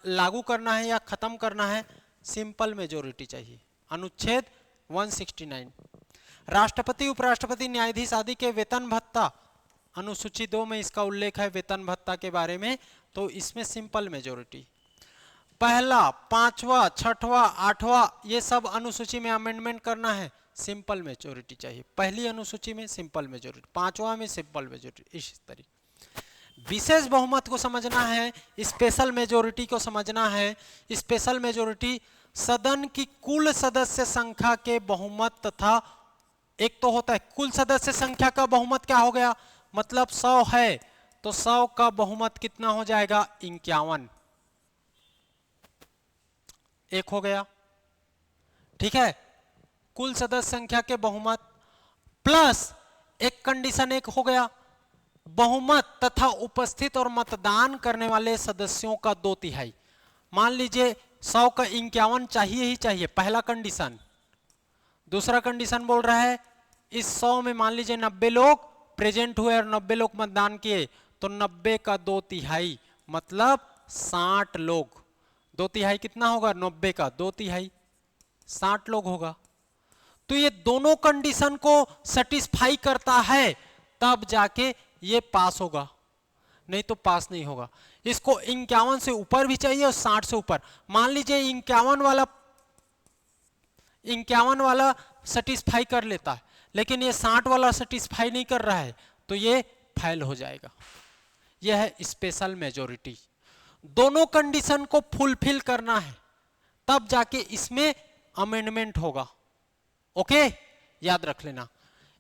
लागू करना है या खत्म करना है, सिंपल मेजॉरिटी चाहिए, अनुच्छेद 169। राष्ट्रपति, उपराष्ट्रपति, न्यायाधीश आदि के वेतन भत्ता, अनुसूची 2 में इसका उल्लेख है वेतन भत्ता के बारे में, तो इसमें सिंपल मेजॉरिटी। पहला, 5वां, 6वां, 8वां, ये सब अनुसूची में अमेंडमेंट करना है, सिंपल मेजॉरिटी चाहिए। पहली अनुसूची में सिंपल मेजॉरिटी, 5वां में सिंपल मेजॉरिटी, इस तरीके। विशेष बहुमत को समझना है, स्पेशल मेजॉरिटी को समझना है। स्पेशल मेजॉरिटी सदन की कुल सदस्य संख्या के बहुमत तथा, एक तो होता है कुल सदस्य संख्या का बहुमत क्या हो गया, मतलब 100 है तो 100 का बहुमत कितना हो जाएगा, 51, एक हो गया, ठीक है। कुल सदस्य संख्या के बहुमत प्लस एक कंडीशन एक हो गया, बहुमत तथा उपस्थित और मतदान करने वाले सदस्यों का 2/3। मान लीजिए 100 का 51 चाहिए ही चाहिए, पहला कंडीशन। दूसरा कंडीशन बोल रहा है इस 100 में मान लीजिए 90 लोग प्रेजेंट हुए और 90 लोग मतदान किए, तो 90 का 2/3 मतलब 60 लोग। 2/3 कितना होगा, 90 का 2/3 60 लोग होगा। तो ये दोनों कंडीशन को सेटिस्फाई करता है तब जाके ये पास होगा, नहीं तो पास नहीं होगा। इसको 51 से ऊपर भी चाहिए और 60 से ऊपर। मान लीजिए 51 वाला सेटिस्फाई कर लेता है, लेकिन ये 60 वाला सेटिस्फाई नहीं कर रहा है, तो ये फेल हो जाएगा। यह है स्पेशल मेजॉरिटी। दोनों कंडीशन को फुलफिल करना है तब जाके इसमें अमेंडमेंट होगा। ओके, याद रख लेना।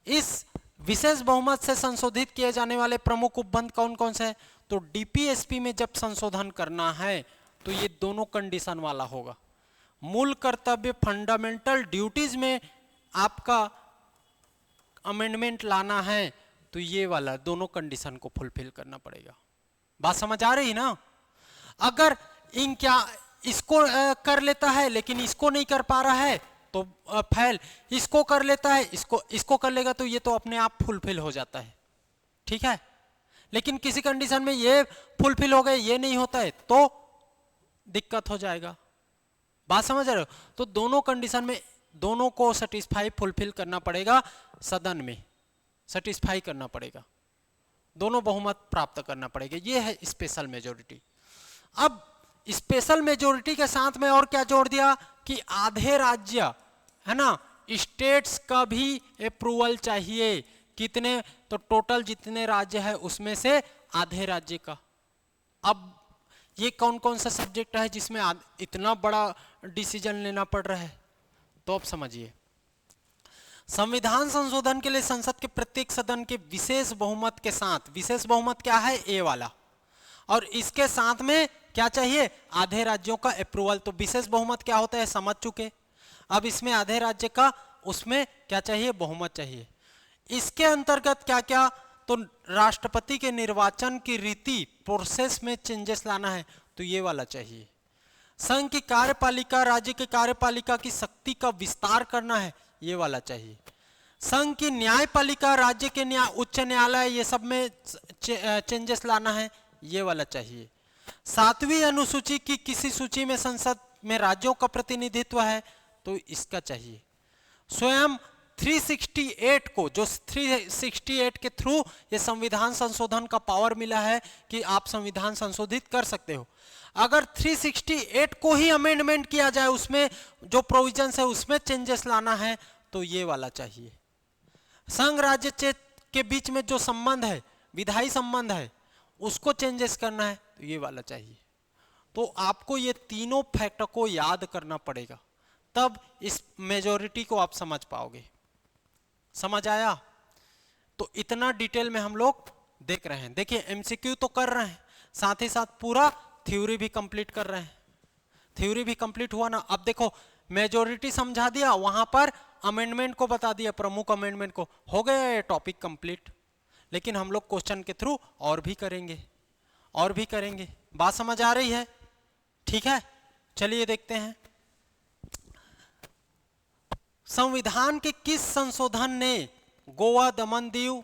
इस विशेष बहुमत से संशोधित किए जाने वाले प्रमुख उपबंध कौन कौन से हैं, तो डीपीएसपी में जब संशोधन करना है तो ये दोनों कंडीशन वाला होगा। मूल कर्तव्य फंडामेंटल ड्यूटीज में आपका अमेंडमेंट लाना है तो ये वाला दोनों कंडीशन को फुलफिल करना पड़ेगा। बात समझ आ रही ना। अगर इसको कर लेता है लेकिन इसको नहीं कर पा रहा है तो फेल, इसको कर लेता है इसको कर लेगा तो ये तो अपने आप फुलफिल हो जाता है, ठीक है। लेकिन किसी कंडीशन में ये फुलफिल हो गए, ये नहीं होता है तो दिक्कत हो जाएगा। बात समझ रहे हो। तो दोनों कंडीशन में दोनों को सेटिस्फाई फुलफिल करना पड़ेगा, सदन में सेटिस्फाई करना पड़ेगा, दोनों बहुमत प्राप्त करना पड़ेगा। ये है स्पेशल मेजॉरिटी। अब स्पेशल मेजॉरिटी के साथ में और क्या जोड़ दिया कि आधे राज्य है ना, स्टेट्स का भी अप्रूवल चाहिए। कितने? तो टोटल जितने राज्य है उसमें से आधे राज्य का। अब ये कौन कौन सा सब्जेक्ट है जिसमें इतना बड़ा डिसीजन लेना पड़ रहा है? तो अब समझिए, संविधान संशोधन के लिए संसद के प्रत्येक सदन के विशेष बहुमत के साथ, विशेष बहुमत क्या है? ए वाला, और इसके साथ में क्या चाहिए? आधे राज्यों का अप्रूवल। तो विशेष बहुमत क्या होता है समझ चुके। अब इसमें आधे राज्य का, उसमें क्या चाहिए? बहुमत चाहिए। इसके अंतर्गत क्या क्या? तो राष्ट्रपति के निर्वाचन की रीति, प्रोसेस में चेंजेस लाना है, तो ये वाला चाहिए। संघ की कार्यपालिका, राज्य की कार्यपालिका की शक्ति का विस्तार करना है, ये वाला चाहिए। संघ की न्यायपालिका, राज्य के उच्च न्यायालय, ये सब में चेंजेस लाना है, ये वाला चाहिए। 7वीं अनुसूची की किसी सूची में संसद में राज्यों का प्रतिनिधित्व है, तो इसका चाहिए। स्वयं 368 को, जो 368 के थ्रू ये संविधान संशोधन का पावर मिला है कि आप संविधान संशोधित कर सकते हो। अगर 368 को ही अमेंडमेंट किया जाए, उसमें जो प्रोविजंस है उसमें चेंजेस लाना है, तो ये वाला चाहिए। संघ राज्य के बीच में जो संबंध है, विधायी संबंध है, उसको चेंजेस करना है, तो ये वाला चाहिए। तो आपको ये तीनों फैक्टर को याद करना पड़ेगा, तब इस मेजॉरिटी को आप समझ पाओगे। समझ आया? तो इतना डिटेल में हम लोग देख रहे हैं। देखिए एमसीक्यू तो कर रहे हैं, साथ ही साथ पूरा थ्योरी भी कंप्लीट कर रहे हैं। थ्योरी भी कंप्लीट हुआ ना। अब देखो मेजॉरिटी समझा दिया, वहां पर अमेंडमेंट को बता दिया, प्रमुख अमेंडमेंट को, हो गया ये टॉपिक कंप्लीट। लेकिन हम लोग क्वेश्चन के थ्रू और भी करेंगे, और भी करेंगे। बात समझ आ रही है? ठीक है, चलिए देखते हैं। संविधान के किस संशोधन ने गोवा दमन दीव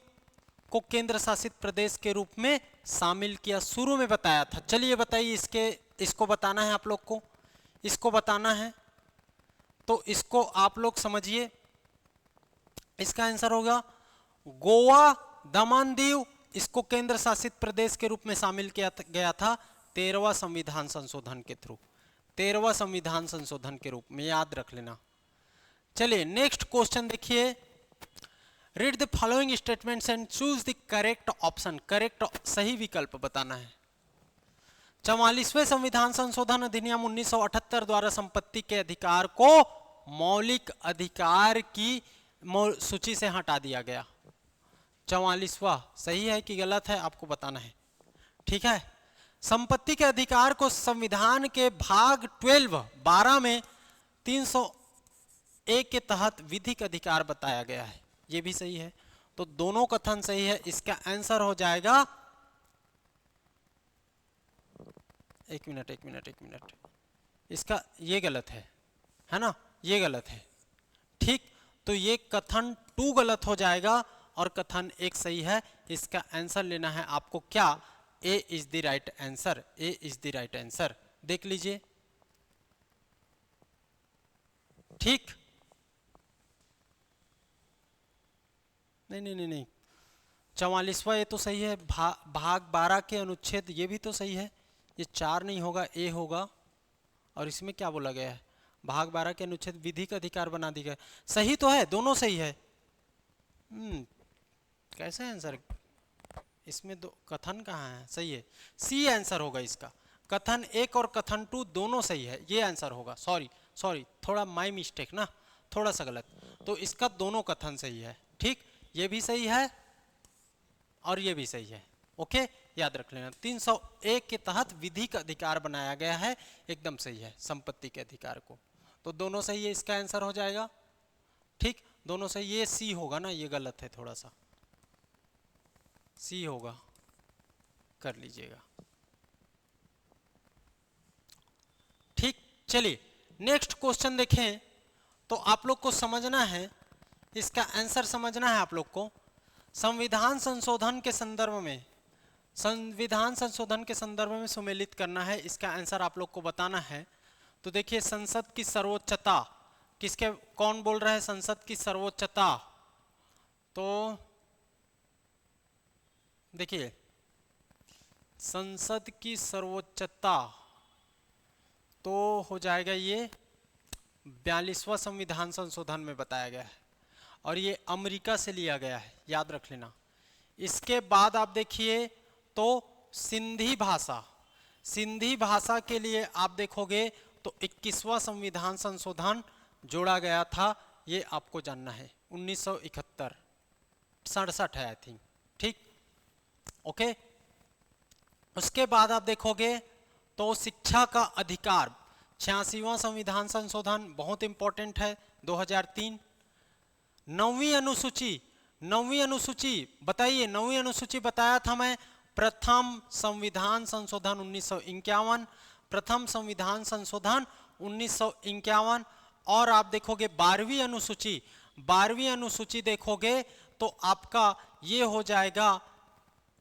को केंद्र शासित प्रदेश के रूप में शामिल किया? शुरू में बताया था। चलिए बताइए, इसको बताना है आप लोग को, इसको बताना है। तो इसको आप लोग समझिए, इसका आंसर होगा गोवा दमन दीव, इसको केंद्र शासित प्रदेश के रूप में शामिल किया गया था 13वां संविधान संशोधन के थ्रू। 13वां संविधान संशोधन के रूप में, याद रख लेना। चलिए नेक्स्ट क्वेश्चन देखिए। Read the following statements and choose the correct option. Correct सही विकल्प बताना है। 44वें संविधान संशोधन अधिनियम 1978 द्वारा संपत्ति के अधिकार को मौलिक अधिकार की सूची से हटा दिया गया। 44वां सही है कि गलत है आपको बताना है, ठीक है। संपत्ति के अधिकार को संविधान के भाग 12 में 301 के तहत विधिक अधिकार बताया गया है, ये भी सही है। तो दोनों कथन सही है। इसका आंसर हो जाएगा, एक मिनट, इसका ये गलत है ना, ये गलत है, ठीक। तो ये कथन 2 गलत हो जाएगा और कथन 1 सही है। इसका आंसर लेना है आपको क्या? A is the right answer. A is the right answer, देख लीजिए, ठीक। नहीं, 44वां ये तो सही है। भाग 12 के अनुच्छेद, ये भी तो सही है। ये 4 नहीं होगा, ए होगा। और इसमें क्या बोला गया है? भाग 12 के अनुच्छेद विधिक अधिकार बना दी गए। सही तो है, दोनों सही है। कैसे आंसर? इसमें दो कथन कहाँ है? सही है, सी आंसर होगा इसका। कथन 1 और कथन 2 दोनों सही है, ये आंसर होगा। सॉरी, थोड़ा माय मिस्टेक ना, थोड़ा सा गलत। तो इसका दोनों कथन सही है, ठीक। ये भी सही है और ये भी सही है, ओके, याद रख लेना। 301 के तहत विधिक अधिकार बनाया गया है, एकदम सही है, संपत्ति के अधिकार को। तो दोनों सही है, इसका आंसर हो जाएगा, ठीक। दोनों सही। ये सी होगा ना, ये गलत है, थोड़ा सा सी होगा, कर लीजिएगा, ठीक। चलिए नेक्स्ट क्वेश्चन देखें। तो आप लोग को समझना है, इसका आंसर समझना है आप लोग को। संविधान संशोधन के संदर्भ में, संविधान संशोधन के संदर्भ में सुमेलित करना है, इसका आंसर आप लोग को बताना है। तो देखिए, संसद की सर्वोच्चता किसके, कौन बोल रहा है संसद की सर्वोच्चता? तो देखिए, संसद की सर्वोच्चता तो हो जाएगा ये 42वां संविधान संशोधन में बताया गया है और ये अमेरिका से लिया गया है, याद रख लेना। इसके बाद आप देखिए तो सिंधी भाषा, सिंधी भाषा के लिए आप देखोगे तो 21वां संविधान संशोधन जोड़ा गया था, ये आपको जानना है। 1971 67 है आई थिंक, ठीक, ओके। उसके बाद आप देखोगे तो शिक्षा का अधिकार, 86वां संविधान संशोधन बहुत इंपॉर्टेंट है, 2003। नौवीं अनुसूची, नौवीं अनुसूची बताइए, नौवीं अनुसूची बताया था मैं, प्रथम संविधान संशोधन 1951, प्रथम संविधान संशोधन 1951। और आप देखोगे 12वीं अनुसूची, 12वीं अनुसूची देखोगे तो आपका ये हो जाएगा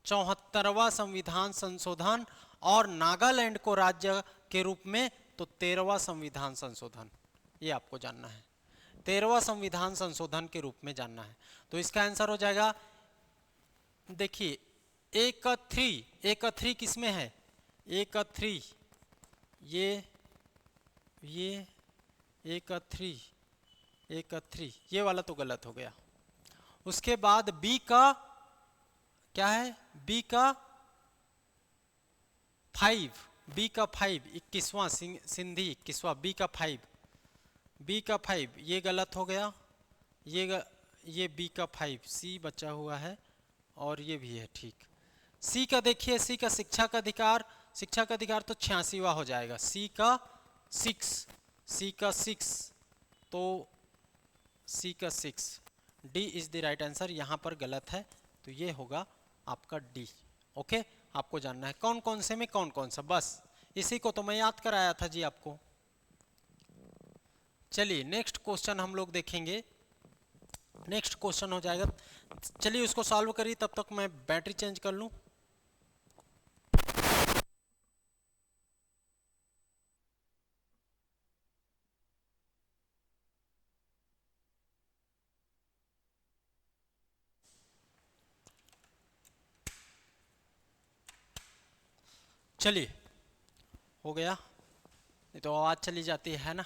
74वां संविधान संशोधन, और नागालैंड को राज्य के रूप में तो 13वां संविधान संशोधन, ये आपको जानना है, 13वां संविधान संशोधन के रूप में जानना है। तो इसका आंसर हो जाएगा, देखिए एक थ्री किसमें है, एक थ्री, ये एक थ्री, ये वाला तो गलत हो गया। उसके बाद बी का क्या है, बी का 5, बी का 5, 21वां सिंधी 21वां, बी का 5, बी का 5 ये गलत हो गया, ये बी का 5, सी बचा हुआ है और ये भी है, ठीक। सी का देखिए, सी का शिक्षा का अधिकार, शिक्षा का अधिकार तो 86वां हो जाएगा, सी का 6, सी का 6, तो सी का 6, D is the right answer, यहाँ पर गलत है तो ये होगा आपका डी, ओके। आपको जानना है कौन कौन से में कौन कौन सा, बस इसी को तो मैं याद कराया था जी आपको। चलिए नेक्स्ट क्वेश्चन हम लोग देखेंगे, नेक्स्ट क्वेश्चन हो जाएगा, चलिए उसको सॉल्व करिए, तब तक मैं बैटरी चेंज कर लूं। चलिए हो गया, नहीं तो आवाज चली जाती है ना।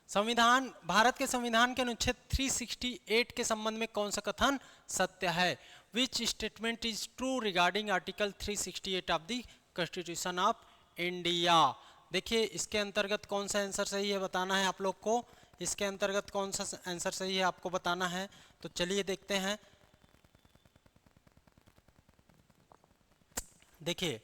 संविधान, भारत के संविधान के अनुच्छेद 368 के संबंध में कौन सा कथन सत्य है? Which statement is true regarding article 368 of the constitution of India? देखिए इसके अंतर्गत कौन सा आंसर सही है बताना है आप लोग को, इसके अंतर्गत कौन सा आंसर सही है आपको बताना है। तो चलिए देखते हैं, देखिए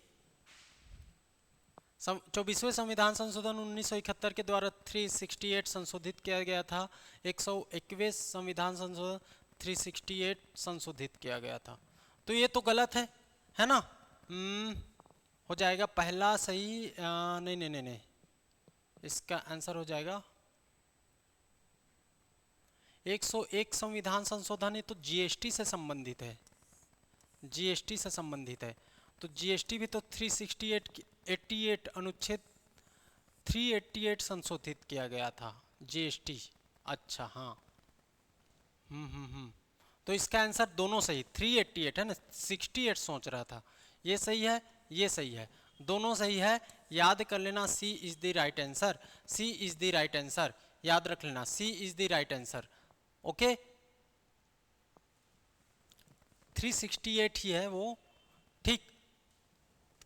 24वें संविधान संशोधन 1971 के द्वारा 368 संशोधित किया गया था, 101वें संविधान संशोधन 368 संशोधित किया गया था, तो ये तो गलत है ना। हो जाएगा पहला सही, नहीं नहीं नहीं नहीं, इसका आंसर हो जाएगा 101 संविधान संशोधन, ये तो जीएसटी से संबंधित है, जीएसटी से संबंधित है, तो जीएसटी भी तो 368 अनुच्छेद 388 संशोधित किया गया था जीएसटी। अच्छा हाँ, तो इसका आंसर दोनों सही, 388 है ना, 68 सोच रहा था, ये सही है, ये सही है, दोनों सही है, याद कर लेना, C is the right answer, C is the right answer, याद रख लेना, C is the right answer, okay. 368 ही है वो, ठीक,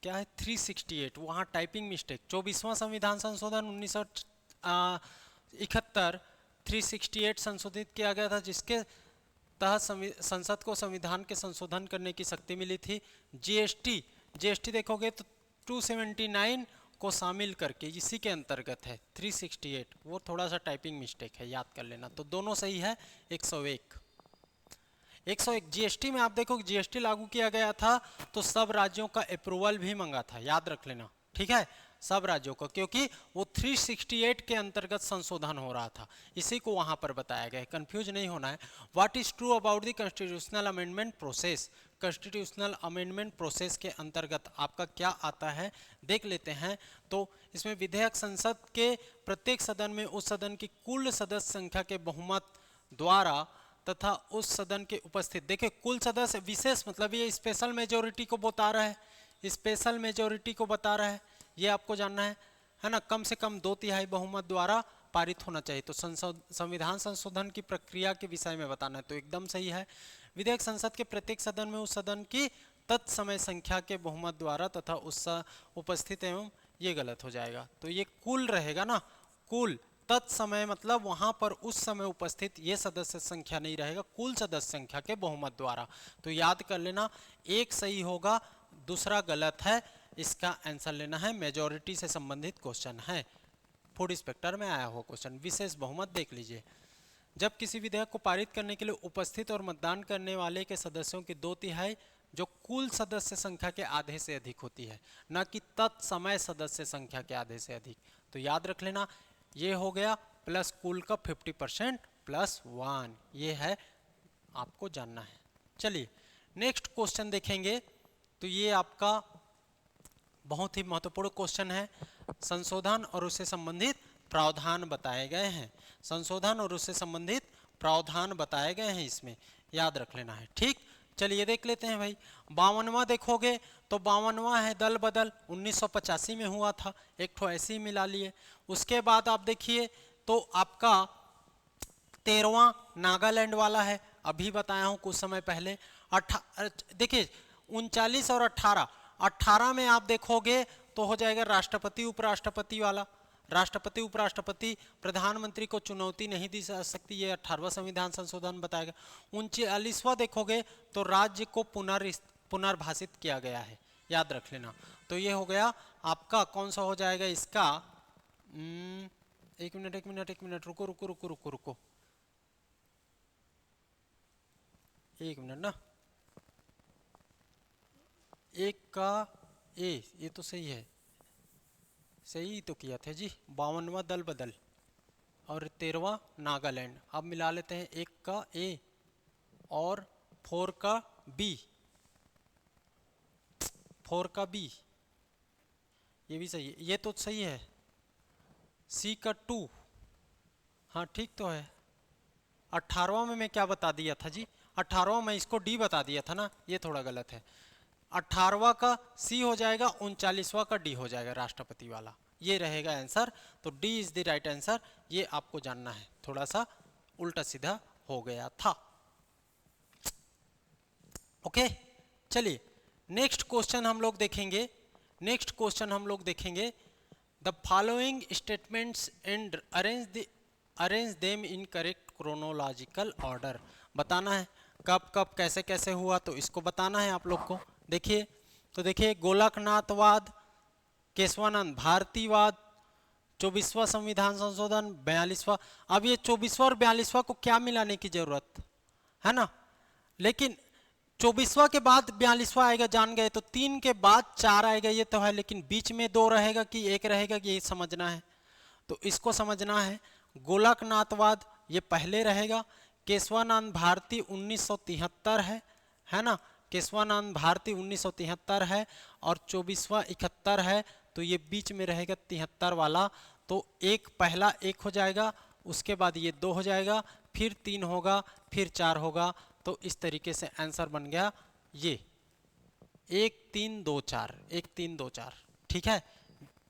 क्या है 368, वहाँ टाइपिंग मिस्टेक। 24वां संविधान संशोधन 1971 368 संशोधित किया गया था, जिसके तहत संसद को संविधान के संशोधन करने की शक्ति मिली थी। जीएसटी देखोगे तो 279 को शामिल करके इसी के अंतर्गत है 368, वो थोड़ा सा टाइपिंग मिस्टेक है, याद कर लेना। तो दोनों सही है, 101 जीएसटी में आप देखो जीएसटी लागू किया गया था तो सब राज्यों का अप्रूवल भी मांगा था, याद रख लेना, ठीक है, सब राज्यों को, क्योंकि वो 368 के अंतर्गत संशोधन हो रहा था, इसी को वहां पर बताया गया है, कंफ्यूज नहीं होना है। What is true about the constitutional amendment process? Constitutional amendment process के अंतर्गत आपका क्या आता है देख लेते हैं। तो इसमें विधेयक संसद के प्रत्येक सदन में उस सदन की कुल सदस्य संख्या के बहुमत द्वारा तथा उस सदन के उपस्थित, देखिए कुल सदस्य विशेष मतलब ये स्पेशल मेजोरिटी को बता रहा है, स्पेशल मेजोरिटी को बता रहा है, ये आपको जानना है ना, कम से कम 2/3 बहुमत द्वारा पारित होना चाहिए। तो संविधान संशोधन की प्रक्रिया के विषय में बताना है, तो एकदम सही है। विधेयक संसद के प्रत्येक सदन में उस सदन की तत्समय संख्या के बहुमत द्वारा तथा उस उपस्थित एवं, ये गलत हो जाएगा, तो ये कुल रहेगा ना, कुल। तत्समय मतलब वहां पर उस समय उपस्थित, ये सदस्य संख्या नहीं रहेगा, कुल सदस्य संख्या के बहुमत द्वारा। तो याद कर लेना, एक सही होगा, दूसरा गलत है। इसका आंसर लेना है, मेजॉरिटी से संबंधित क्वेश्चन है, फूड इंस्पेक्टर में आया हुआ क्वेश्चन। विशेष बहुमत देख लीजिए, जब किसी विधेयक को पारित करने के लिए उपस्थित और मतदान करने वाले के सदस्यों की 2/3 जो कुल सदस्य संख्या के आधे से अधिक होती है, न कि तत्समय सदस्य संख्या के आधे से अधिक। तो याद रख लेना, ये हो गया प्लस कुल का 50% प्लस 1, ये है आपको जानना है। चलिए नेक्स्ट क्वेश्चन देखेंगे, तो ये आपका बहुत ही महत्वपूर्ण क्वेश्चन है। संशोधन और उससे संबंधित प्रावधान बताए गए हैं, संशोधन और उससे संबंधित प्रावधान बताए गए हैं, इसमें याद रख लेना है। ठीक, चलिए देख लेते हैं भाई। 52वां देखोगे तो 52वां है दल बदल, 1985 में हुआ था, एक ठो ऐसे ही मिला लिए। उसके बाद आप देखिए तो आपका 13वां नागालैंड वाला है, अभी बताया हूं कुछ समय पहले। देखिए 39 और 18 में आप देखोगे तो हो जाएगा राष्ट्रपति उपराष्ट्रपति वाला। राष्ट्रपति उपराष्ट्रपति प्रधानमंत्री को चुनौती नहीं दी जा सकती, ये 18वां संविधान संशोधन बताएगा। 39वां देखोगे तो राज्य को पुनर्भाषित किया गया है, याद रख लेना। तो ये हो गया आपका, कौन सा हो जाएगा इसका, एक मिनट रुको रुको रुको रुको रुको, एक मिनट ना, एक का ए, ये तो सही है, सही तो किया था जी। 52वां दल बदल और 13वां नागालैंड। अब मिला लेते हैं, एक का ए और 4 का बी, 4 का बी, ये भी सही है, ये तो सही है। सी का 2, हाँ ठीक तो है। 18वां में मैं क्या बता दिया था जी, 18वां में इसको डी बता दिया था ना, ये थोड़ा गलत है। 18वां का सी हो जाएगा, 39वां का डी हो जाएगा, राष्ट्रपति वाला, ये रहेगा आंसर। तो D is the right answer, ये आपको जानना है। थोड़ा सा उल्टा सीधा हो गया था। ओके, चलिए नेक्स्ट क्वेश्चन हम लोग देखेंगे। नेक्स्ट क्वेश्चन हम लोग देखेंगे, the following statements and arrange them in correct chronological order. बताना है कब कब कैसे कैसे हुआ, तो इसको बताना है आप लोग को। देखिए तो देखिए, गोलकनाथवाद, केशवानंद भारतीवाद, 24वां संविधान संशोधन, 42वां। अब ये 24वां और 42वां को क्या मिलाने की जरूरत है ना, लेकिन 24वां के बाद 42वां आएगा, जान गए। तो 3 के बाद 4 आएगा, ये तो है, लेकिन बीच में 2 रहेगा कि 1 रहेगा, ये समझना है। तो इसको समझना है। गोलकनाथवाद ये पहले रहेगा, केशवानंद भारती 1973 है ना, केशवानंद भारती 1973 है, और 24वां 71 है, तो ये बीच में रहेगा 73 वाला। तो एक पहला 1 हो जाएगा, उसके बाद ये 2 हो जाएगा, फिर 3 होगा, फिर 4 होगा। तो इस तरीके से आंसर बन गया ये 1 3 2 4, 1 3 2 4, ठीक है।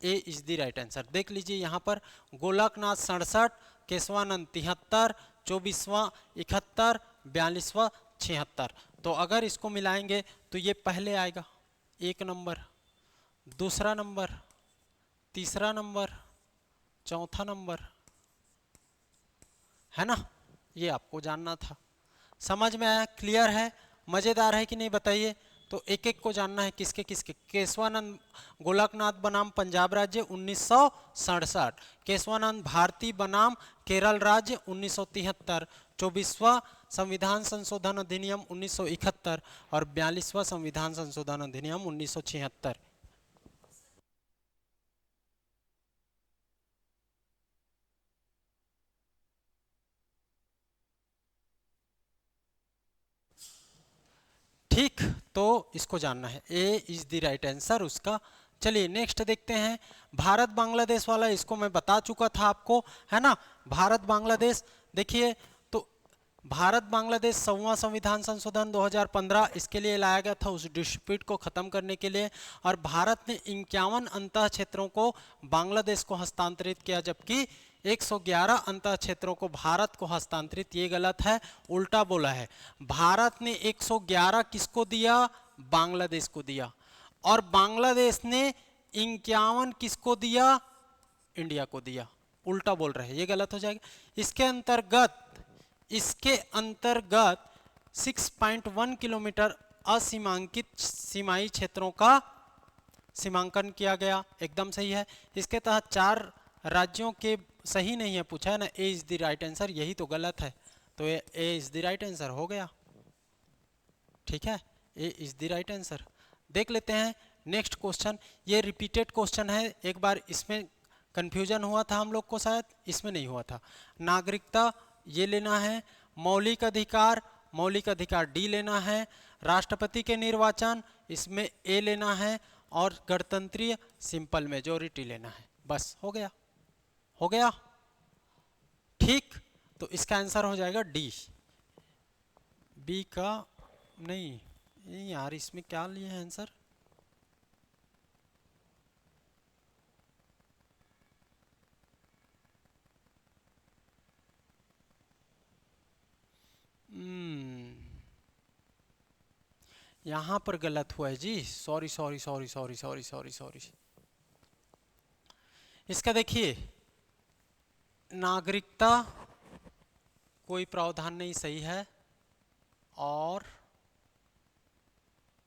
ए इज द राइट आंसर। देख लीजिए यहाँ पर, गोलकनाथ 67, केशवानंद 73, 24वां 71, 42वां 76। तो अगर इसको मिलाएंगे तो ये पहले आएगा 1 नंबर, दूसरा नंबर, तीसरा नंबर, चौथा नंबर, है ना। ये आपको जानना था। समझ में आया, क्लियर है, मजेदार है कि नहीं बताइए। तो एक एक को जानना है, किसके किसके। केशवानंद गोलकनाथ बनाम पंजाब राज्य 1967, केशवानंद भारती बनाम केरल राज्य 1973, 24वां संविधान संशोधन अधिनियम 1971 और 42वां संविधान संशोधन अधिनियम 1976। ठीक, तो इसको जानना है, ए इज द राइट आंसर उसका। चलिए नेक्स्ट देखते हैं, भारत बांग्लादेश वाला, इसको मैं बता चुका था आपको, है ना। भारत बांग्लादेश देखिए, तो भारत बांग्लादेश 100वां संविधान संशोधन 2015 इसके लिए लाया गया था, उस डिस्प्यूट को खत्म करने के लिए। और भारत ने 51 अंतः क्षेत्रों को बांग्लादेश को हस्तांतरित किया, जबकि 111 अंतः क्षेत्रों को भारत को हस्तांतरित, ये गलत है, उल्टा बोला है। भारत ने 111 किसको दिया? बांग्लादेश को दिया। और बांग्लादेश ने 51 किसको दिया? इंडिया को दिया। उल्टा बोल रहे हैं, ये गलत हो जाएगा। इसके अंतर्गत 6.1 किलोमीटर असीमांकित सीमाई क्षेत्रों का सीमांकन किया गया, एकदम सही है। इसके तहत 4 राज्यों के, सही नहीं है पूछा है ना, ए इज द राइट आंसर, यही तो गलत है, तो ए इज द राइट आंसर हो गया। ठीक है, ए इज द राइट आंसर। देख लेते हैं नेक्स्ट क्वेश्चन, ये रिपीटेड क्वेश्चन है, एक बार इसमें कंफ्यूजन हुआ था हम लोग को, शायद इसमें नहीं हुआ था। नागरिकता ये लेना है, मौलिक अधिकार डी लेना है, राष्ट्रपति के निर्वाचन इसमें ए लेना है, और गणतंत्रीय सिंपल मेजोरिटी लेना है। बस हो गया। ठीक, तो इसका आंसर हो जाएगा डी। बी का नहीं यार, इसमें क्या लिए है आंसर? यहां पर गलत हुआ है जी, सॉरी। इसका देखिए, नागरिकता कोई प्रावधान नहीं, सही है, और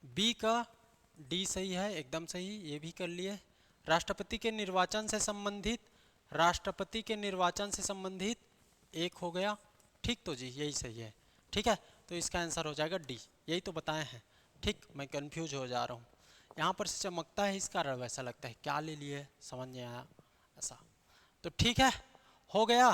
बी का डी सही है, एकदम सही, ये भी कर लिए। राष्ट्रपति के निर्वाचन से संबंधित एक हो गया। ठीक, तो जी यही सही है। ठीक है, तो इसका आंसर हो जाएगा डी, यही तो बताए हैं। ठीक, मैं कंफ्यूज हो जा रहा हूँ, यहाँ पर से चमकता है, इस कारण वैसा लगता है, क्या ले लिए समझ नहीं आया ऐसा। तो ठीक है, हो गया।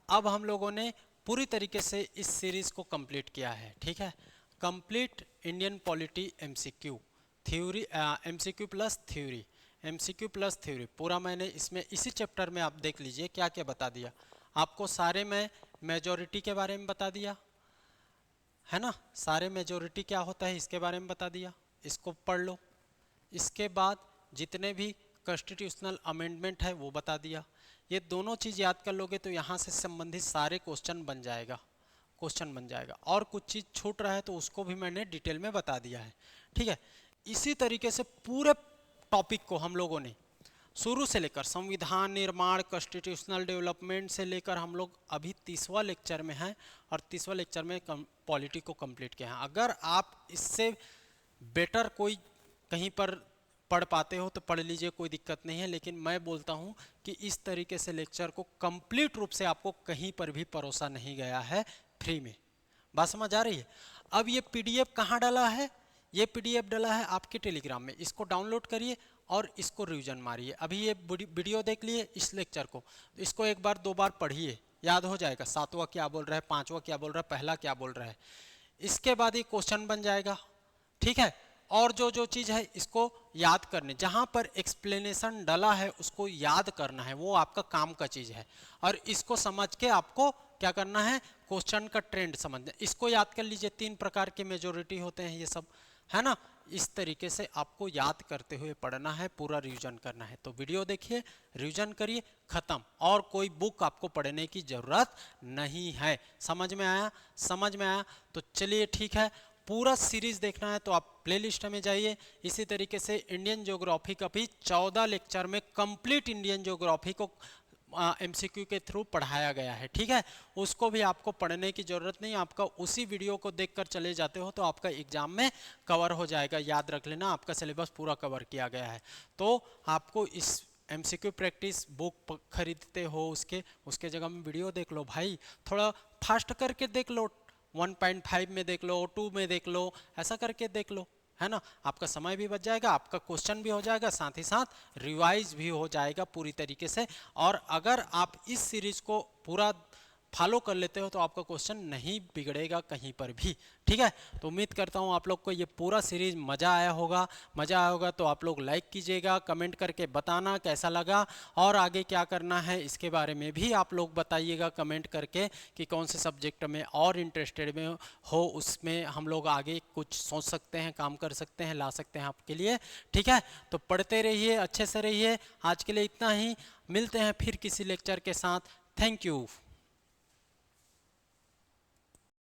अब हम लोगों ने पूरी तरीके से इस सीरीज को कंप्लीट किया है। ठीक है, complete Indian polity MCQ theory, MCQ plus theory पूरा मैंने इसमें इसी चैप्टर में आप देख लीजिए क्या क्या बता दिया आपको। सारे में मेजॉरिटी के बारे में बता दिया है ना, सारे मेजॉरिटी क्या होता है इसके बारे में बता दिया, इसको पढ़ लो। इसके बाद जितने भी कॉन्स्टिट्यूशनल अमेंडमेंट है वो बता दिया। ये दोनों चीज़ याद कर लोगे तो यहाँ से संबंधित सारे क्वेश्चन बन जाएगा। और कुछ चीज़ छूट रहा है तो उसको भी मैंने डिटेल में बता दिया है। ठीक है, इसी तरीके से पूरे टॉपिक को हम लोगों ने शुरू से लेकर संविधान निर्माण, कॉन्स्टिट्यूशनल डेवलपमेंट से लेकर हम लोग अभी 30वां लेक्चर में हैं, और 30वां लेक्चर में पॉलिटी को कंप्लीट किया है। अगर आप इससे बेटर कोई कहीं पर पढ़ पाते हो तो पढ़ लीजिए, कोई दिक्कत नहीं है, लेकिन मैं बोलता हूँ कि इस तरीके से लेक्चर को कंप्लीट रूप से आपको कहीं पर भी परोसा नहीं गया है फ्री में। बात समझ आ रही है? अब ये पीडीएफ कहाँ डाला है? ये पीडीएफ डाला है आपके टेलीग्राम में, इसको डाउनलोड करिए और इसको रिवीजन मारिए। अभी ये वीडियो देख लिए इस लेक्चर को, इसको एक बार 2 बार पढ़िए, याद हो जाएगा 7वां क्या बोल रहा है, 5वां क्या बोल रहा है, पहला क्या बोल रहा है। इसके बाद ये क्वेश्चन बन जाएगा। ठीक है, और जो चीज़ है इसको याद करने, जहाँ पर एक्सप्लेनेशन डाला है उसको याद करना है, वो आपका काम का चीज़ है। और इसको समझ के आपको क्या करना है, क्वेश्चन का ट्रेंड समझना, इसको याद कर लीजिए। 3 प्रकार के मेजोरिटी होते हैं, ये सब है ना, इस तरीके से आपको याद करते हुए पढ़ना है, पूरा रिवीजन करना है। तो वीडियो देखिए, रिवीजन करिए, खत्म। और कोई बुक आपको पढ़ने की जरूरत नहीं है। समझ में आया? तो चलिए ठीक है, पूरा सीरीज देखना है तो आप प्लेलिस्ट में जाइए। इसी तरीके से इंडियन ज्योग्राफी का भी 14 लेक्चर में कंप्लीट इंडियन ज्योग्राफी को एमसीक्यू के थ्रू पढ़ाया गया है। ठीक है, उसको भी आपको पढ़ने की ज़रूरत नहीं, आपका उसी वीडियो को देखकर चले जाते हो तो आपका एग्जाम में कवर हो जाएगा। याद रख लेना, आपका सिलेबस पूरा कवर किया गया है। तो आपको इस एमसीक्यू प्रैक्टिस बुक खरीदते हो, उसके जगह में वीडियो देख लो भाई, थोड़ा फास्ट करके देख लो, 1.5 में देख लो, 2 में देख लो, ऐसा करके देख लो, है ना। आपका समय भी बच जाएगा, आपका क्वेश्चन भी हो जाएगा, साथ ही साथ रिवाइज भी हो जाएगा पूरी तरीके से। और अगर आप इस सीरीज को पूरा फॉलो कर लेते हो तो आपका क्वेश्चन नहीं बिगड़ेगा कहीं पर भी। ठीक है, तो उम्मीद करता हूँ आप लोग को ये पूरा सीरीज मज़ा आया होगा। तो आप लोग लाइक कीजिएगा, कमेंट करके बताना कैसा लगा, और आगे क्या करना है इसके बारे में भी आप लोग बताइएगा कमेंट करके कि कौन से सब्जेक्ट में और इंटरेस्टेड में हो, उसमें हम लोग आगे कुछ सोच सकते हैं, काम कर सकते हैं, ला सकते हैं आपके लिए। ठीक है, तो पढ़ते रहिए, अच्छे से रहिए। आज के लिए इतना ही, मिलते हैं फिर किसी लेक्चर के साथ। Thank you.